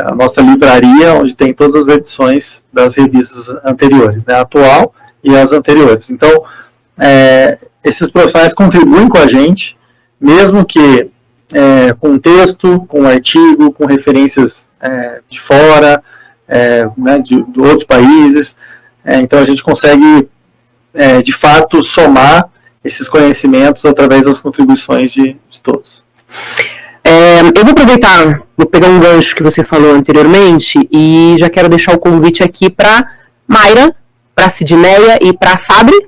a nossa livraria, onde tem todas as edições das revistas anteriores, né, a atual e as anteriores. Então, esses profissionais contribuem com a gente, mesmo que com texto, com artigo, com referências de fora, né, de outros países. Então, a gente consegue, de fato, somar esses conhecimentos através das contribuições de todos. Eu vou aproveitar, vou pegar um gancho que você falou anteriormente e já quero deixar o convite aqui para Mayra, para Sidneia e para Fabri,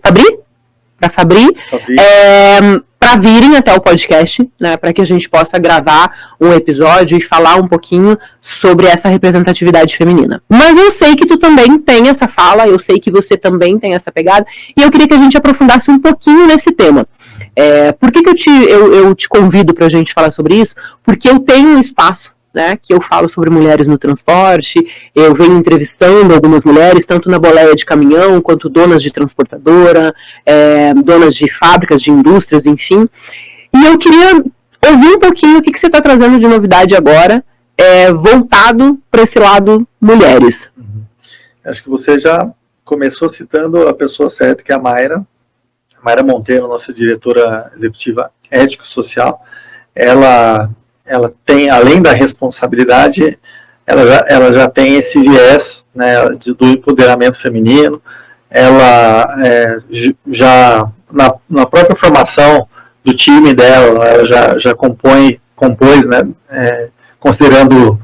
para virem até o podcast, né, para que a gente possa gravar um episódio e falar um pouquinho sobre essa representatividade feminina. Mas eu sei que tu também tem essa fala, eu sei que você também tem essa pegada, e eu queria que a gente aprofundasse um pouquinho nesse tema. Por que eu te convido para a gente falar sobre isso? Porque eu tenho um espaço, né, que eu falo sobre mulheres no transporte, eu venho entrevistando algumas mulheres, tanto na boleia de caminhão, quanto donas de transportadora, donas de fábricas, de indústrias, enfim. E eu queria ouvir um pouquinho o que você está trazendo de novidade agora, voltado para esse lado mulheres. Acho que você já começou citando a pessoa certa, que é a Mayra Monteiro, nossa diretora executiva ético-social. Ela tem, além da responsabilidade, ela já tem esse viés, né, do empoderamento feminino. Ela já, na própria formação do time dela, ela já compôs, né, considerando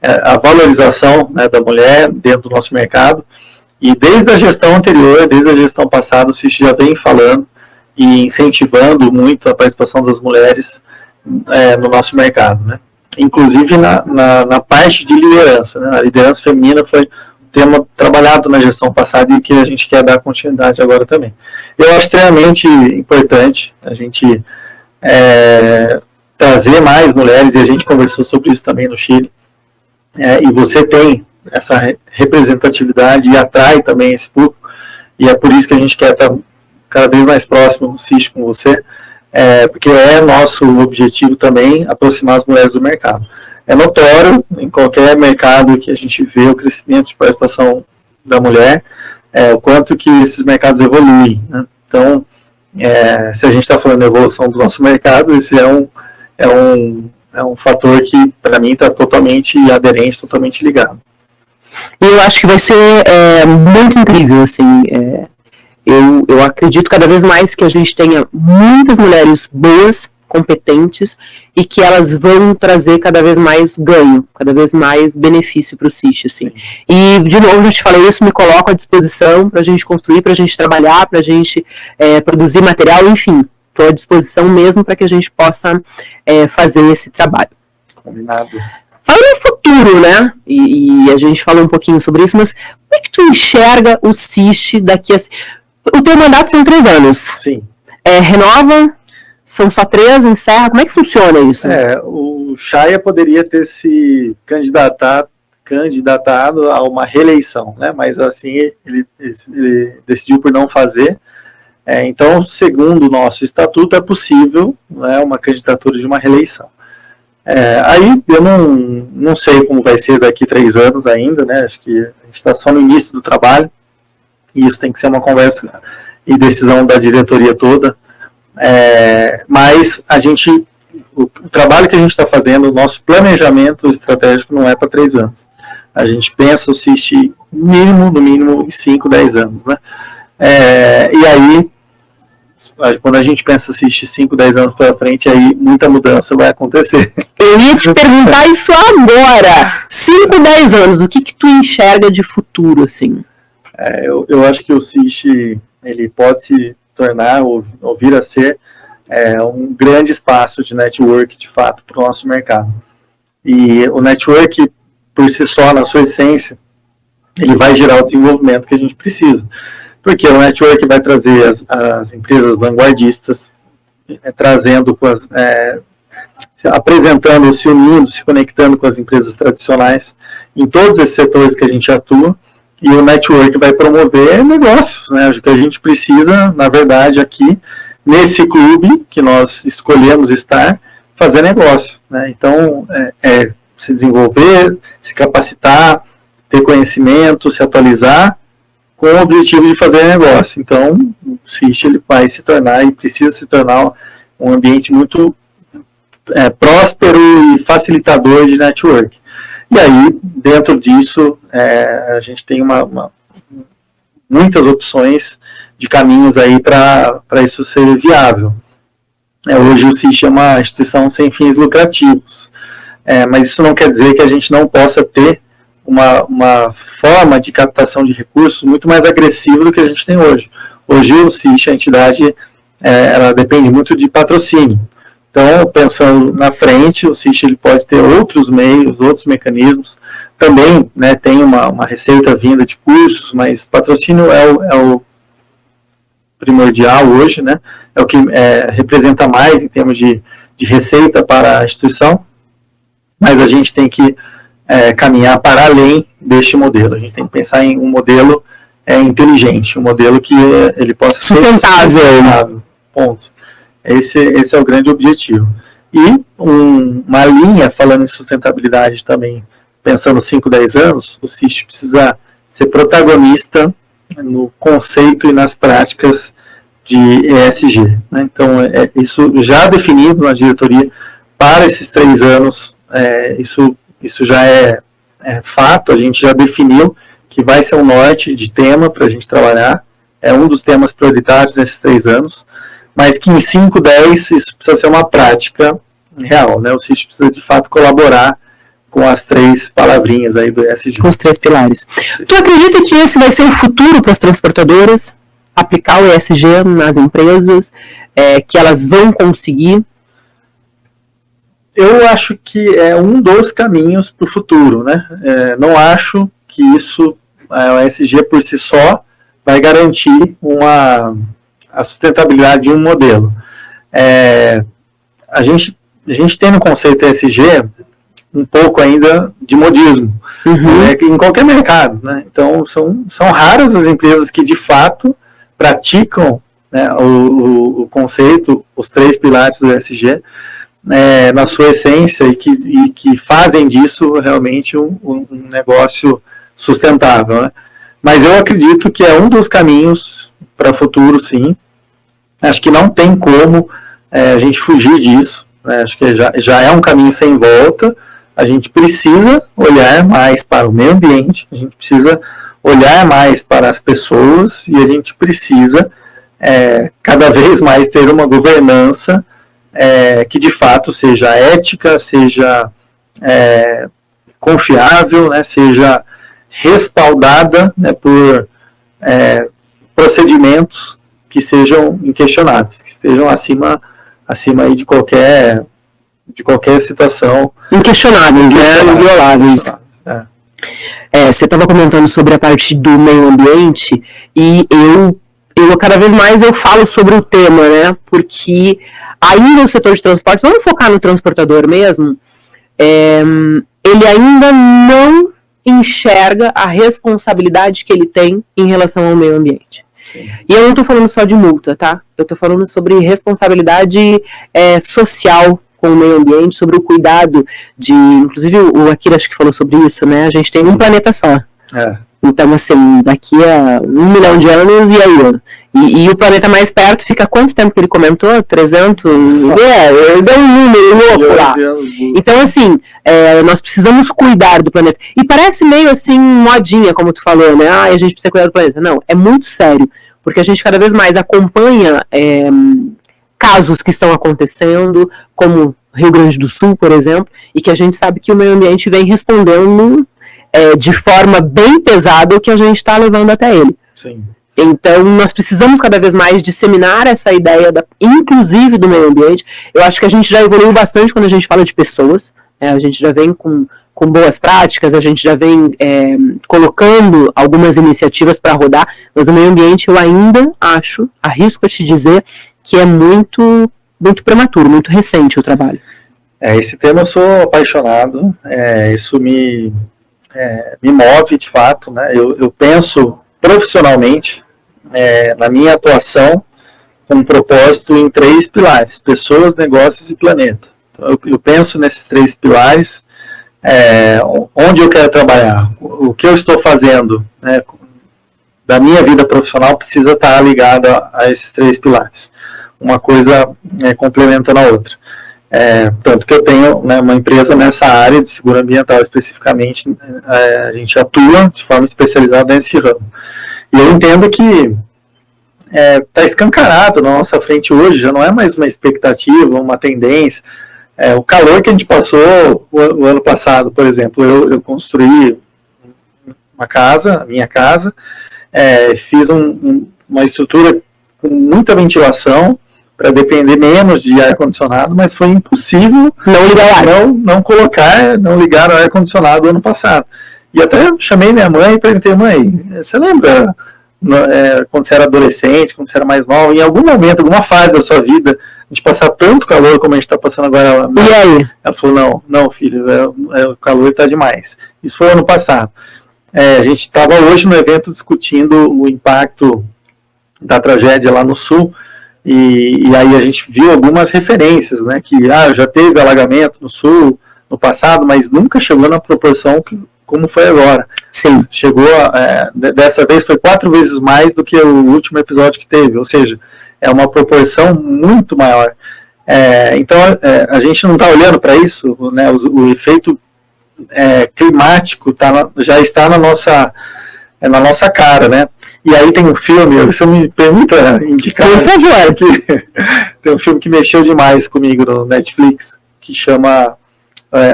a valorização, né, da mulher dentro do nosso mercado. E desde a gestão anterior, desde a gestão passada, o CIST já vem falando e incentivando muito a participação das mulheres no nosso mercado, né? Inclusive na parte de liderança, né? A liderança feminina foi um tema trabalhado na gestão passada e que a gente quer dar continuidade agora também. Eu acho extremamente importante a gente trazer mais mulheres, e a gente conversou sobre isso também no Chile, e você tem essa representatividade e atrai também esse público, e é por isso que a gente quer estar cada vez mais próximo do CIST com você, porque é nosso objetivo também aproximar as mulheres do mercado. É notório em qualquer mercado que a gente vê o crescimento de participação da mulher, o quanto que esses mercados evoluem, né? Então, se a gente está falando da evolução do nosso mercado, esse é um fator que para mim está totalmente aderente, totalmente ligado. E eu acho que vai ser muito incrível, assim, eu acredito cada vez mais que a gente tenha muitas mulheres boas competentes e que elas vão trazer cada vez mais ganho, cada vez mais benefício para o CIST, assim. E, de novo, já te falei isso, me coloco à disposição para a gente construir, para a gente trabalhar, para a gente produzir material, enfim, estou à disposição mesmo para que a gente possa fazer esse trabalho. Combinado. Fala no futuro, né? E a gente falou um pouquinho sobre isso, mas como é que tu enxerga o CIST daqui a... O teu mandato são 3 anos. Sim. Renova? São só 3? Encerra? Como é que funciona isso? O Chaya poderia ter se candidatado a uma reeleição, né? Mas assim, ele decidiu por não fazer. Então, segundo o nosso estatuto, é possível, né, uma candidatura de uma reeleição. Aí eu não sei como vai ser daqui 3 anos ainda, né? Acho que a gente está só no início do trabalho e isso tem que ser uma conversa e decisão da diretoria toda. Mas o trabalho que a gente está fazendo, o nosso planejamento estratégico não é para 3 anos. A gente pensa o CIST no mínimo em 5, 10 anos, né? E aí, quando a gente pensa CIST 5, 10 anos para frente, aí muita mudança vai acontecer. Eu ia te perguntar isso agora. 5, 10 anos, o que tu enxerga de futuro, assim? Eu acho que o CIST, ele pode se tornar, ou vir a ser, um grande espaço de network, de fato, para o nosso mercado. E o network, por si só, na sua essência, ele vai gerar o desenvolvimento que a gente precisa. Porque o network vai trazer as empresas vanguardistas, apresentando, se unindo, se conectando com as empresas tradicionais, em todos esses setores que a gente atua, e o network vai promover negócios, né? O que a gente precisa, na verdade, aqui, nesse clube que nós escolhemos estar, fazer negócio, né? Então, se desenvolver, se capacitar, ter conhecimento, se atualizar, com o objetivo de fazer negócio. Então, o CIST ele vai se tornar e precisa se tornar um ambiente muito próspero e facilitador de network. E aí, dentro disso, a gente tem muitas opções de caminhos aí para isso ser viável. Hoje o CIST é uma instituição sem fins lucrativos, mas isso não quer dizer que a gente não possa ter uma forma de captação de recursos muito mais agressiva do que a gente tem hoje. Hoje o CIST, a entidade, ela depende muito de patrocínio. Então, pensando na frente, o CIST ele pode ter outros meios, outros mecanismos. Também, né, tem uma receita vinda de cursos, mas patrocínio é o primordial hoje, né? É o que representa mais em termos de receita para a instituição. Mas a gente tem que caminhar para além deste modelo. A gente tem que pensar em um modelo inteligente, um modelo que ele possa ser sustentável. Ponto. Esse é o grande objetivo. E uma linha, falando em sustentabilidade também, pensando 5, 10 anos, o CIST precisa ser protagonista no conceito e nas práticas de ESG. Né? Então, isso já definido na diretoria para esses 3 anos, isso já é fato, a gente já definiu que vai ser um norte de tema para a gente trabalhar, é um dos temas prioritários nesses 3 anos, mas que em 5, 10 isso precisa ser uma prática real, né? O CIST precisa de fato colaborar com as 3 palavrinhas aí do ESG. Com os 3 pilares. Tu acredita que esse vai ser o futuro para as transportadoras? Aplicar o ESG nas empresas, que elas vão conseguir? Eu acho que é um dos caminhos para o futuro, né? Não acho que o ESG por si só vai garantir a sustentabilidade de um modelo. A gente tem no conceito ESG um pouco ainda de modismo, em qualquer mercado, né? Então, são raras as empresas que de fato praticam, né, o conceito, os 3 pilares do ESG, na sua essência e que fazem disso realmente um negócio sustentável, né? Mas eu acredito que é um dos caminhos para o futuro, sim. Acho que não tem como a gente fugir disso, né? Acho que já é um caminho sem volta. A gente precisa olhar mais para o meio ambiente, a gente precisa olhar mais para as pessoas e a gente precisa cada vez mais ter uma governança que de fato seja ética, seja confiável, né, seja respaldada, né, por procedimentos que sejam inquestionáveis, que estejam acima aí de qualquer situação. Inquestionáveis, né? Invioláveis. Você estava comentando sobre a parte do meio ambiente e eu cada vez mais eu falo sobre o tema, né? Porque ainda o setor de transportes, vamos focar no transportador mesmo, ele ainda não enxerga a responsabilidade que ele tem em relação ao meio ambiente. Sim. E eu não estou falando só de multa, tá? Eu estou falando sobre responsabilidade social com o meio ambiente, sobre o cuidado de... Inclusive o Akira acho que falou sobre isso, né? A gente tem um planeta só. Então, assim, daqui a 1 milhão de anos, e aí? E o planeta mais perto fica quanto tempo que ele comentou? 300? Deu um número louco lá. Então, assim, nós precisamos cuidar do planeta. E parece meio, assim, modinha, como tu falou, né? A gente precisa cuidar do planeta. Não, é muito sério, porque a gente cada vez mais acompanha casos que estão acontecendo, como Rio Grande do Sul, por exemplo, e que a gente sabe que o meio ambiente vem respondendo de forma bem pesada o que a gente está levando até ele. Sim. Então, nós precisamos cada vez mais disseminar essa ideia, inclusive do meio ambiente. Eu acho que a gente já evoluiu bastante quando a gente fala de pessoas. A gente já vem com boas práticas, a gente já vem colocando algumas iniciativas para rodar, mas o meio ambiente eu ainda arrisco a te dizer que é muito, muito prematuro, muito recente o trabalho. Esse tema eu sou apaixonado, isso me move de fato, né? Eu penso profissionalmente na minha atuação com um propósito em 3 pilares: pessoas, negócios e planeta. Então, eu penso nesses 3 pilares, onde eu quero trabalhar, o que eu estou fazendo, né, da minha vida profissional precisa estar ligado a esses 3 pilares. Uma coisa complementando a outra. Tanto que eu tenho, né, uma empresa nessa área de seguro ambiental especificamente, a gente atua de forma especializada nesse ramo. E eu entendo que está escancarado na nossa frente hoje, já não é mais uma expectativa, uma tendência. O calor que a gente passou o ano passado, por exemplo, eu construí uma casa, a minha casa, fiz uma estrutura com muita ventilação, para depender menos de ar-condicionado, mas foi impossível não ligar o ar-condicionado ano passado. E até chamei minha mãe e perguntei: mãe, você lembra quando você era adolescente, quando você era mais nova, em algum momento, alguma fase da sua vida, a gente passar tanto calor como a gente está passando agora? E aí? Ela falou: não, filho, o calor está demais. Isso foi ano passado. A gente estava hoje no evento discutindo o impacto da tragédia lá no Sul, e aí a gente viu algumas referências, né, que já teve alagamento no Sul no passado, mas nunca chegou na proporção como foi agora. Sim. Chegou, dessa vez foi 4 vezes mais do que o último episódio que teve, ou seja, é uma proporção muito maior. Então a gente não está olhando para isso, né, o efeito climático já está na nossa cara, né? E aí tem um filme, se eu me permita indicar, tem um filme que mexeu demais comigo no Netflix, que chama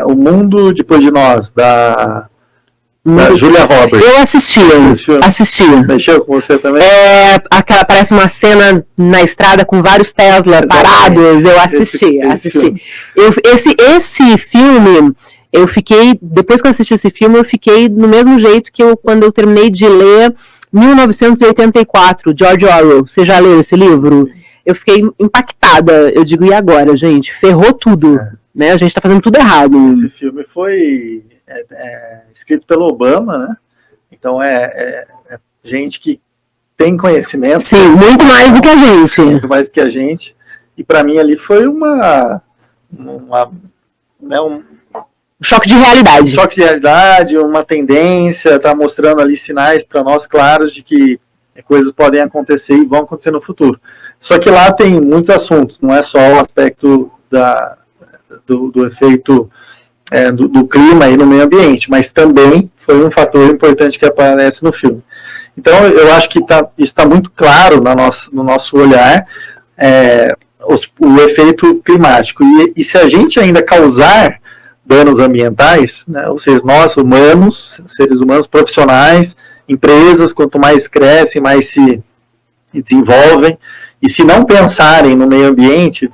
O Mundo Depois de Nós, da Julia Roberts. Eu assisti. Mexeu com você também? Parece uma cena na estrada com vários Tesla parados. Eu assisti. Esse filme, eu fiquei, depois que eu assisti esse filme, eu fiquei no mesmo jeito que quando eu terminei de ler 1984, George Orwell. Você já leu esse livro? Eu fiquei impactada. Eu digo, e agora, gente? Ferrou tudo. Né? A gente está fazendo tudo errado. Esse filme foi escrito pelo Obama, né? Então gente que tem conhecimento. Sim, muito mais do que a gente. Muito mais do que a gente. E para mim ali foi um choque de realidade. Choque de realidade, uma tendência, tá mostrando ali sinais para nós claros de que coisas podem acontecer e vão acontecer no futuro. Só que lá tem muitos assuntos, não é só o aspecto do efeito do clima e no meio ambiente, mas também foi um fator importante que aparece no filme. Então eu acho que isso está muito claro no nosso olhar. o efeito climático. E se a gente ainda causar danos ambientais, né, ou seja, nós humanos, seres humanos, profissionais, empresas, quanto mais crescem, mais se desenvolvem, e se não pensarem no meio ambiente,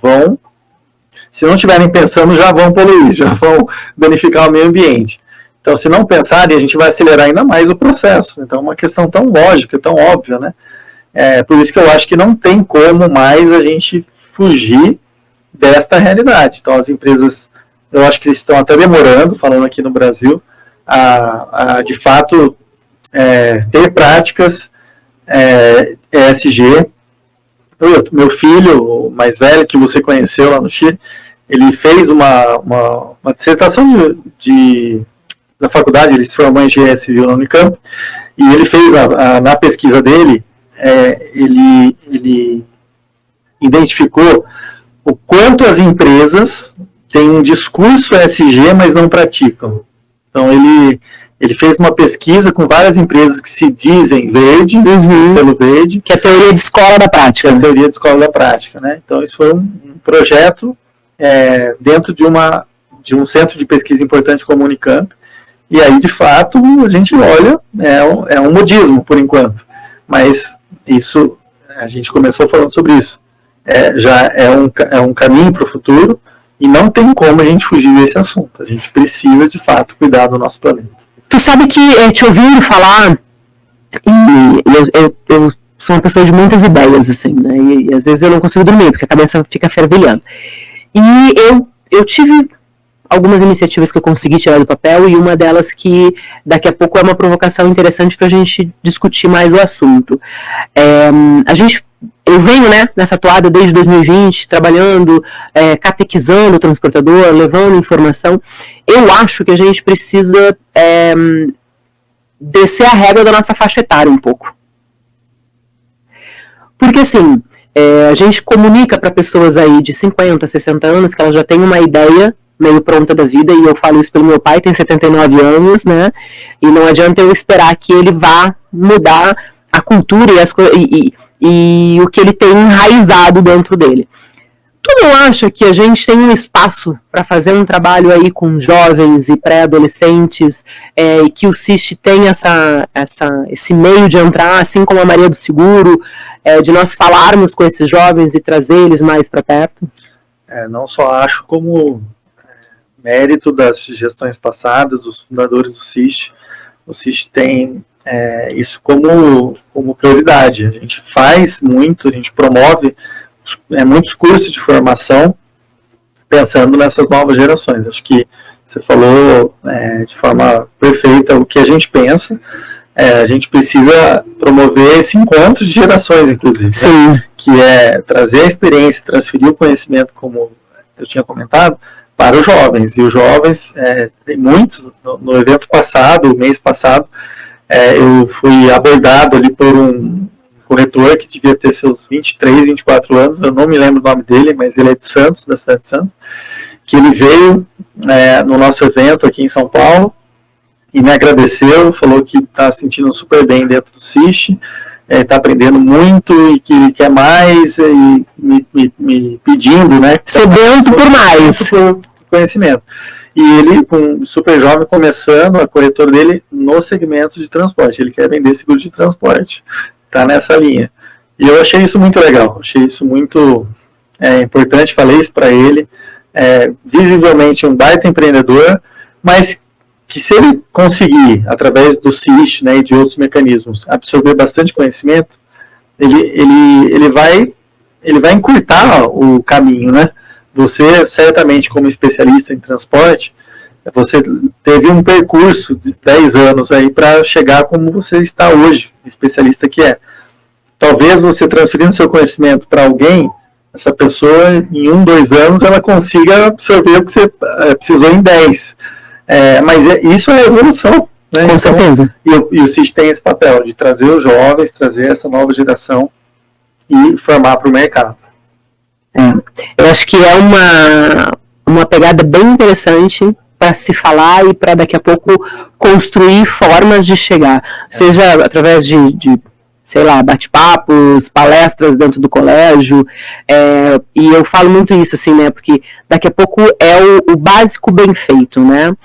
se não estiverem pensando, já vão poluir, já vão danificar o meio ambiente. Então, se não pensarem, a gente vai acelerar ainda mais o processo. Então, é uma questão tão lógica, tão óbvia, né? Por isso que eu acho que não tem como mais a gente fugir desta realidade. Então, as empresas, eu acho que estão até demorando, falando aqui no Brasil, a de fato, ter práticas ESG. Meu filho, o mais velho, que você conheceu lá no Chile, ele fez uma dissertação da faculdade, ele se formou em engenharia civil na Unicamp, e ele fez, na pesquisa dele, ele identificou o quanto as empresas têm um discurso ESG, mas não praticam. Então, ele fez uma pesquisa com várias empresas que se dizem verde, selo verde. Que é a teoria de escola da prática. Que é a teoria de escola da prática, né? Então, isso foi um projeto dentro de um centro de pesquisa importante como a Unicamp. E aí, de fato, a gente olha, é um modismo, por enquanto. Mas isso, a gente começou falando sobre isso. Já é um caminho para o futuro e não tem como a gente fugir desse assunto. A gente precisa, de fato, cuidar do nosso planeta. Tu sabe que, te ouvindo falar, eu sou uma pessoa de muitas ideias, assim, né? E às vezes eu não consigo dormir, porque a cabeça fica fervilhando. E eu tive algumas iniciativas que eu consegui tirar do papel, e uma delas que daqui a pouco é uma provocação interessante para a gente discutir mais o assunto. Eu venho, né, nessa toada desde 2020, trabalhando, catequizando o transportador, levando informação. Eu acho que a gente precisa descer a régua da nossa faixa etária um pouco. Porque, assim, a gente comunica para pessoas aí de 50, 60 anos que elas já têm uma ideia meio pronta da vida, e eu falo isso pelo meu pai, tem 79 anos, né, e não adianta eu esperar que ele vá mudar a cultura e o que ele tem enraizado dentro dele. Tu não acha que a gente tem um espaço para fazer um trabalho aí com jovens e pré-adolescentes, e que o CIST tem esse meio de entrar, assim como a Maria do Seguro, de nós falarmos com esses jovens e trazer eles mais para perto? Não só acho, como mérito das gestões passadas, dos fundadores do CIST. O CIST tem isso como prioridade. A gente faz muito, a gente promove muitos cursos de formação pensando nessas novas gerações. Acho que você falou de forma perfeita o que a gente pensa. A gente precisa promover esse encontro de gerações, inclusive. Sim. Né? Que é trazer a experiência, transferir o conhecimento, como eu tinha comentado, para os jovens. E os jovens, tem muitos, no evento passado, mês passado, eu fui abordado ali por um corretor que devia ter seus 23, 24 anos, eu não me lembro o nome dele, mas ele é de Santos, da cidade de Santos, que ele veio no nosso evento aqui em São Paulo e me agradeceu, falou que está se sentindo super bem dentro do CIST, está aprendendo muito e que quer mais, e me pedindo, né? Sedento por mais. Conhecimento. E ele, super jovem, começando a corretora dele no segmento de transporte. Ele quer vender seguro de transporte. Está nessa linha. E eu achei isso muito legal. Achei isso muito importante. Falei isso para ele. Visivelmente um baita empreendedor, mas que se ele conseguir, através do CIST, né, e de outros mecanismos, absorver bastante conhecimento, ele vai encurtar o caminho, né? Você, certamente, como especialista em transporte, você teve um percurso de 10 anos aí para chegar como você está hoje, especialista que é. Talvez você transferindo seu conhecimento para alguém, essa pessoa, em 1, 2 anos, ela consiga absorver o que você precisou em 10. Mas isso é evolução. Né? Com certeza. E o CIST tem esse papel de trazer os jovens, trazer essa nova geração e formar para o mercado. Eu acho que é uma pegada bem interessante para se falar e para daqui a pouco construir formas de chegar, seja através de sei lá, bate-papos, palestras dentro do colégio, e eu falo muito isso, assim, né, porque daqui a pouco é o básico bem feito, né,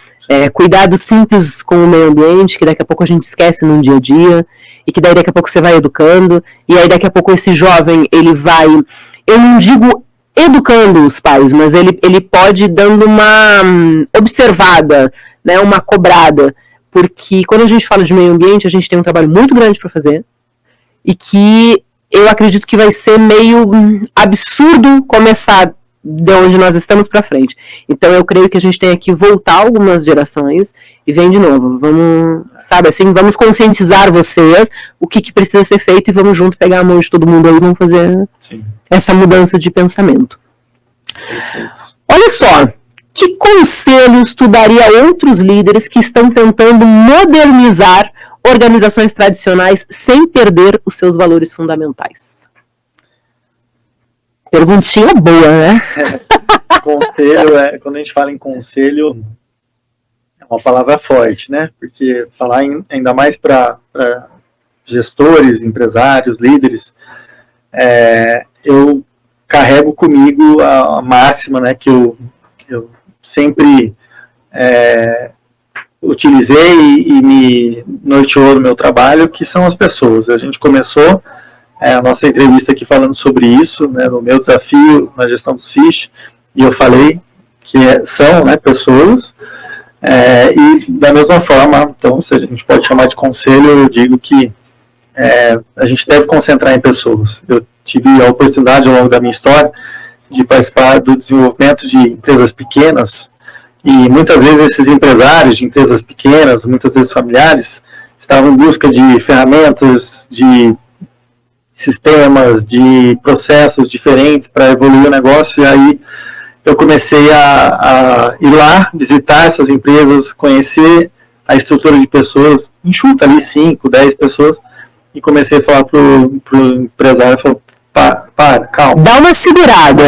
cuidado simples com o meio ambiente, que daqui a pouco a gente esquece no dia a dia, e que daí daqui a pouco você vai educando, e aí daqui a pouco esse jovem, ele vai, eu não digo educando os pais, mas ele pode ir dando uma observada, né, uma cobrada, porque quando a gente fala de meio ambiente, a gente tem um trabalho muito grande para fazer, e que eu acredito que vai ser meio absurdo começar de onde nós estamos para frente. Então eu creio que a gente tem que voltar algumas gerações e vem de novo. Vamos, sabe assim, vamos conscientizar vocês o que precisa ser feito e vamos junto pegar a mão de todo mundo aí e vamos fazer essa mudança de pensamento. Olha só, que conselhos tu daria a outros líderes que estão tentando modernizar organizações tradicionais sem perder os seus valores fundamentais? Perguntinha boa, né? Conselho, quando a gente fala em conselho, é uma palavra forte, né? Porque falar ainda mais para gestores, empresários, líderes, eu carrego comigo a máxima, né, que eu sempre utilizei e me norteou no meu trabalho, que são as pessoas. A gente começou a nossa entrevista aqui falando sobre isso, né, no meu desafio na gestão do CIST, e eu falei que são, né, pessoas, e da mesma forma, então, se a gente pode chamar de conselho, eu digo que a gente deve concentrar em pessoas. Eu tive a oportunidade ao longo da minha história de participar do desenvolvimento de empresas pequenas, e muitas vezes esses empresários de empresas pequenas, muitas vezes familiares, estavam em busca de ferramentas, de sistemas, de processos diferentes para evoluir o negócio, e aí eu comecei a ir lá, visitar essas empresas, conhecer a estrutura de pessoas, enxuta ali 5, 10 pessoas, e comecei a falar pro empresário, falou, para, calma. Dá uma segurada.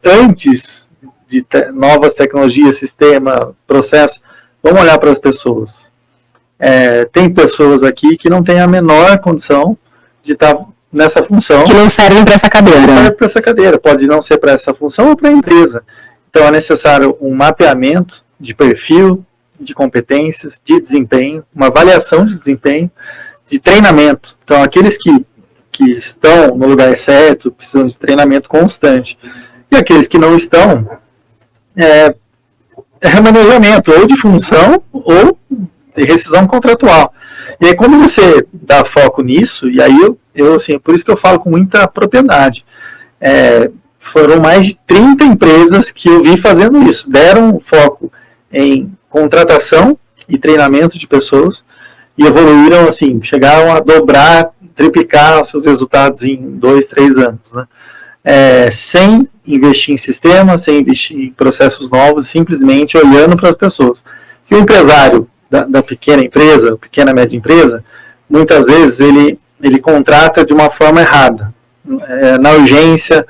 Antes de novas tecnologias, sistema, processo, vamos olhar para as pessoas. Tem pessoas aqui que não têm a menor condição de estar nessa função. Que não servem para essa cadeira. Não serve para essa cadeira, pode não ser para essa função ou para a empresa. Então é necessário um mapeamento de perfil, de competências, de desempenho, uma avaliação de desempenho, de treinamento. Então aqueles que estão no lugar certo precisam de treinamento constante. E aqueles que não estão, remanejamento ou de função ou de rescisão contratual. E aí quando você dá foco nisso, e aí eu assim, por isso que eu falo com muita propriedade, foram mais de 30 empresas que eu vi fazendo isso, deram foco em contratação e treinamento de pessoas e evoluíram, assim, chegaram a dobrar, triplicar seus resultados em 2, 3 anos, né? Sem investir em sistemas, sem investir em processos novos, simplesmente olhando para as pessoas. Que o empresário da pequena empresa, pequena média empresa, muitas vezes ele contrata de uma forma errada. Na urgência,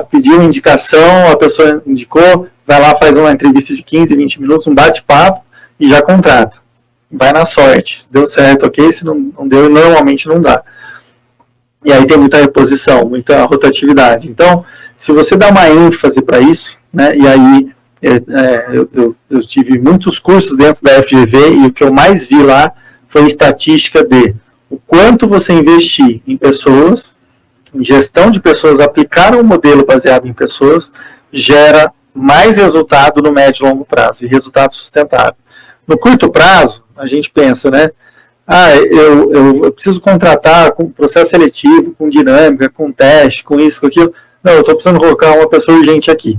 pediu uma indicação, a pessoa indicou, vai lá, faz uma entrevista de 15, 20 minutos, um bate-papo e já contrata. Vai na sorte. Se deu certo, ok, se não deu, normalmente não dá. E aí tem muita reposição, muita rotatividade. Então, se você dá uma ênfase para isso, né, e aí eu tive muitos cursos dentro da FGV e o que eu mais vi lá foi estatística de o quanto você investir em pessoas, em gestão de pessoas, aplicar um modelo baseado em pessoas, gera mais resultado no médio e longo prazo, e resultado sustentável. No curto prazo, a gente pensa, né, eu preciso contratar com processo seletivo, com dinâmica, com teste, com isso, com aquilo. Não, eu estou precisando colocar uma pessoa urgente aqui.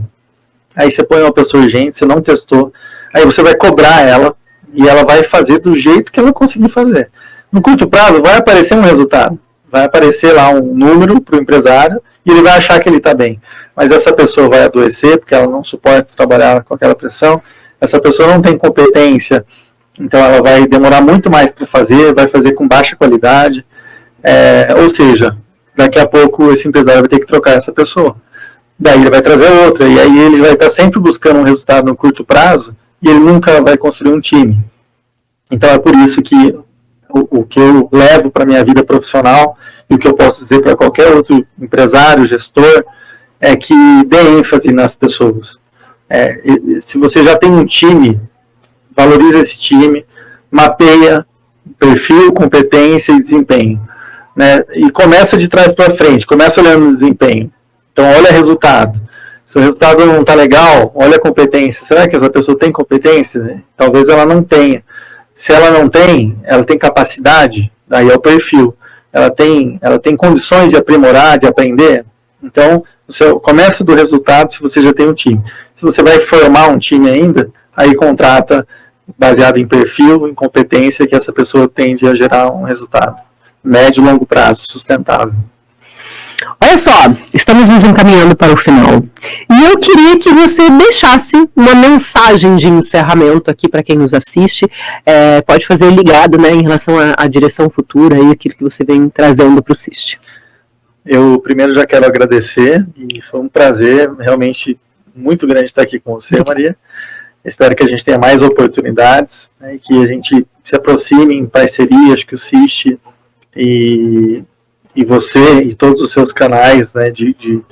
Aí você põe uma pessoa urgente, você não testou, aí você vai cobrar ela, e ela vai fazer do jeito que ela conseguir fazer. No curto prazo, vai aparecer um resultado. Vai aparecer lá um número para o empresário e ele vai achar que ele está bem. Mas essa pessoa vai adoecer porque ela não suporta trabalhar com aquela pressão. Essa pessoa não tem competência, então ela vai demorar muito mais para fazer, vai fazer com baixa qualidade. Ou seja, daqui a pouco esse empresário vai ter que trocar essa pessoa. Daí ele vai trazer outra, e aí ele vai estar sempre buscando um resultado no curto prazo e ele nunca vai construir um time. Então é por isso que o que eu levo para a minha vida profissional e o que eu posso dizer para qualquer outro empresário, gestor, é que dê ênfase nas pessoas. Se você já tem um time, valoriza esse time, mapeia perfil, competência e desempenho, né? E começa de trás para frente, começa olhando o desempenho. Então, olha o resultado. Se o resultado não está legal, olha a competência. Será que essa pessoa tem competência? Talvez ela não tenha. Se ela não tem, ela tem capacidade, daí é o perfil. Ela tem condições de aprimorar, de aprender. Então, você começa do resultado se você já tem um time. Se você vai formar um time ainda, aí contrata baseado em perfil, em competência, que essa pessoa tende a gerar um resultado médio e longo prazo, sustentável. Olha só, estamos nos encaminhando para o final. E eu queria que você deixasse uma mensagem de encerramento aqui para quem nos assiste. Pode fazer ligado, né, em relação à direção futura e aquilo que você vem trazendo para o CIST. Eu primeiro já quero agradecer e foi um prazer realmente muito grande estar aqui com você, Maria. Espero que a gente tenha mais oportunidades, né, e que a gente se aproxime em parceria. Acho que o CIST e você e todos os seus canais, né, de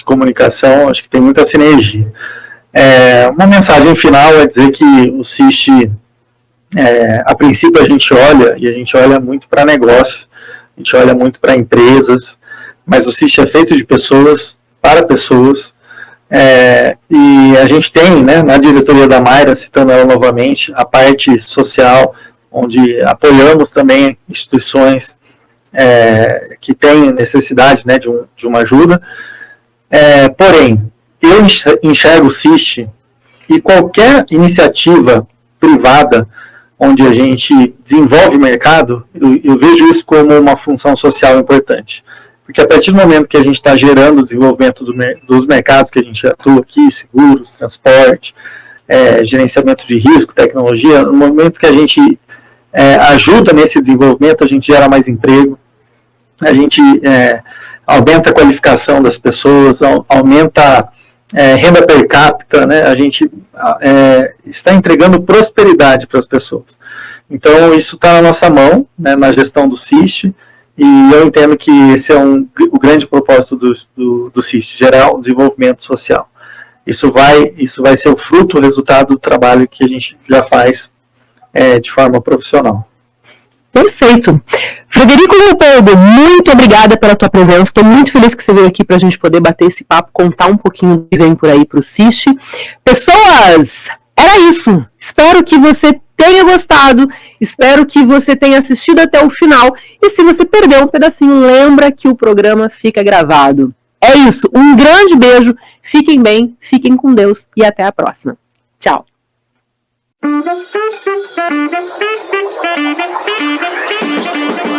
comunicação, acho que tem muita sinergia. Uma mensagem final é dizer que o CIST, a princípio a gente olha muito para negócio, a gente olha muito para empresas, mas o CIST é feito de pessoas, para pessoas, e a gente tem, né, na diretoria da Mayra, citando ela novamente, a parte social, onde apoiamos também instituições que têm necessidade, né, de uma ajuda. Porém, eu enxergo o CIST e qualquer iniciativa privada onde a gente desenvolve mercado, eu vejo isso como uma função social importante. Porque a partir do momento que a gente está gerando o desenvolvimento dos mercados que a gente atua aqui, seguros, transporte, gerenciamento de risco, tecnologia, no momento que a gente ajuda nesse desenvolvimento, a gente gera mais emprego, a gente aumenta a qualificação das pessoas, aumenta renda per capita, né? A gente está entregando prosperidade para as pessoas. Então, isso está na nossa mão, né, na gestão do CIST, e eu entendo que esse é o grande propósito do CIST, gerar o desenvolvimento social. Isso vai ser o fruto, o resultado do trabalho que a gente já faz de forma profissional. Perfeito. Frederico Leopoldo, muito obrigada pela tua presença. Estou muito feliz que você veio aqui para a gente poder bater esse papo, contar um pouquinho do que vem por aí para o CIST. Pessoas, era isso. Espero que você tenha gostado, espero que você tenha assistido até o final. E se você perdeu um pedacinho, lembra que o programa fica gravado. É isso. Um grande beijo. Fiquem bem, fiquem com Deus e até a próxima. Tchau. Thank you.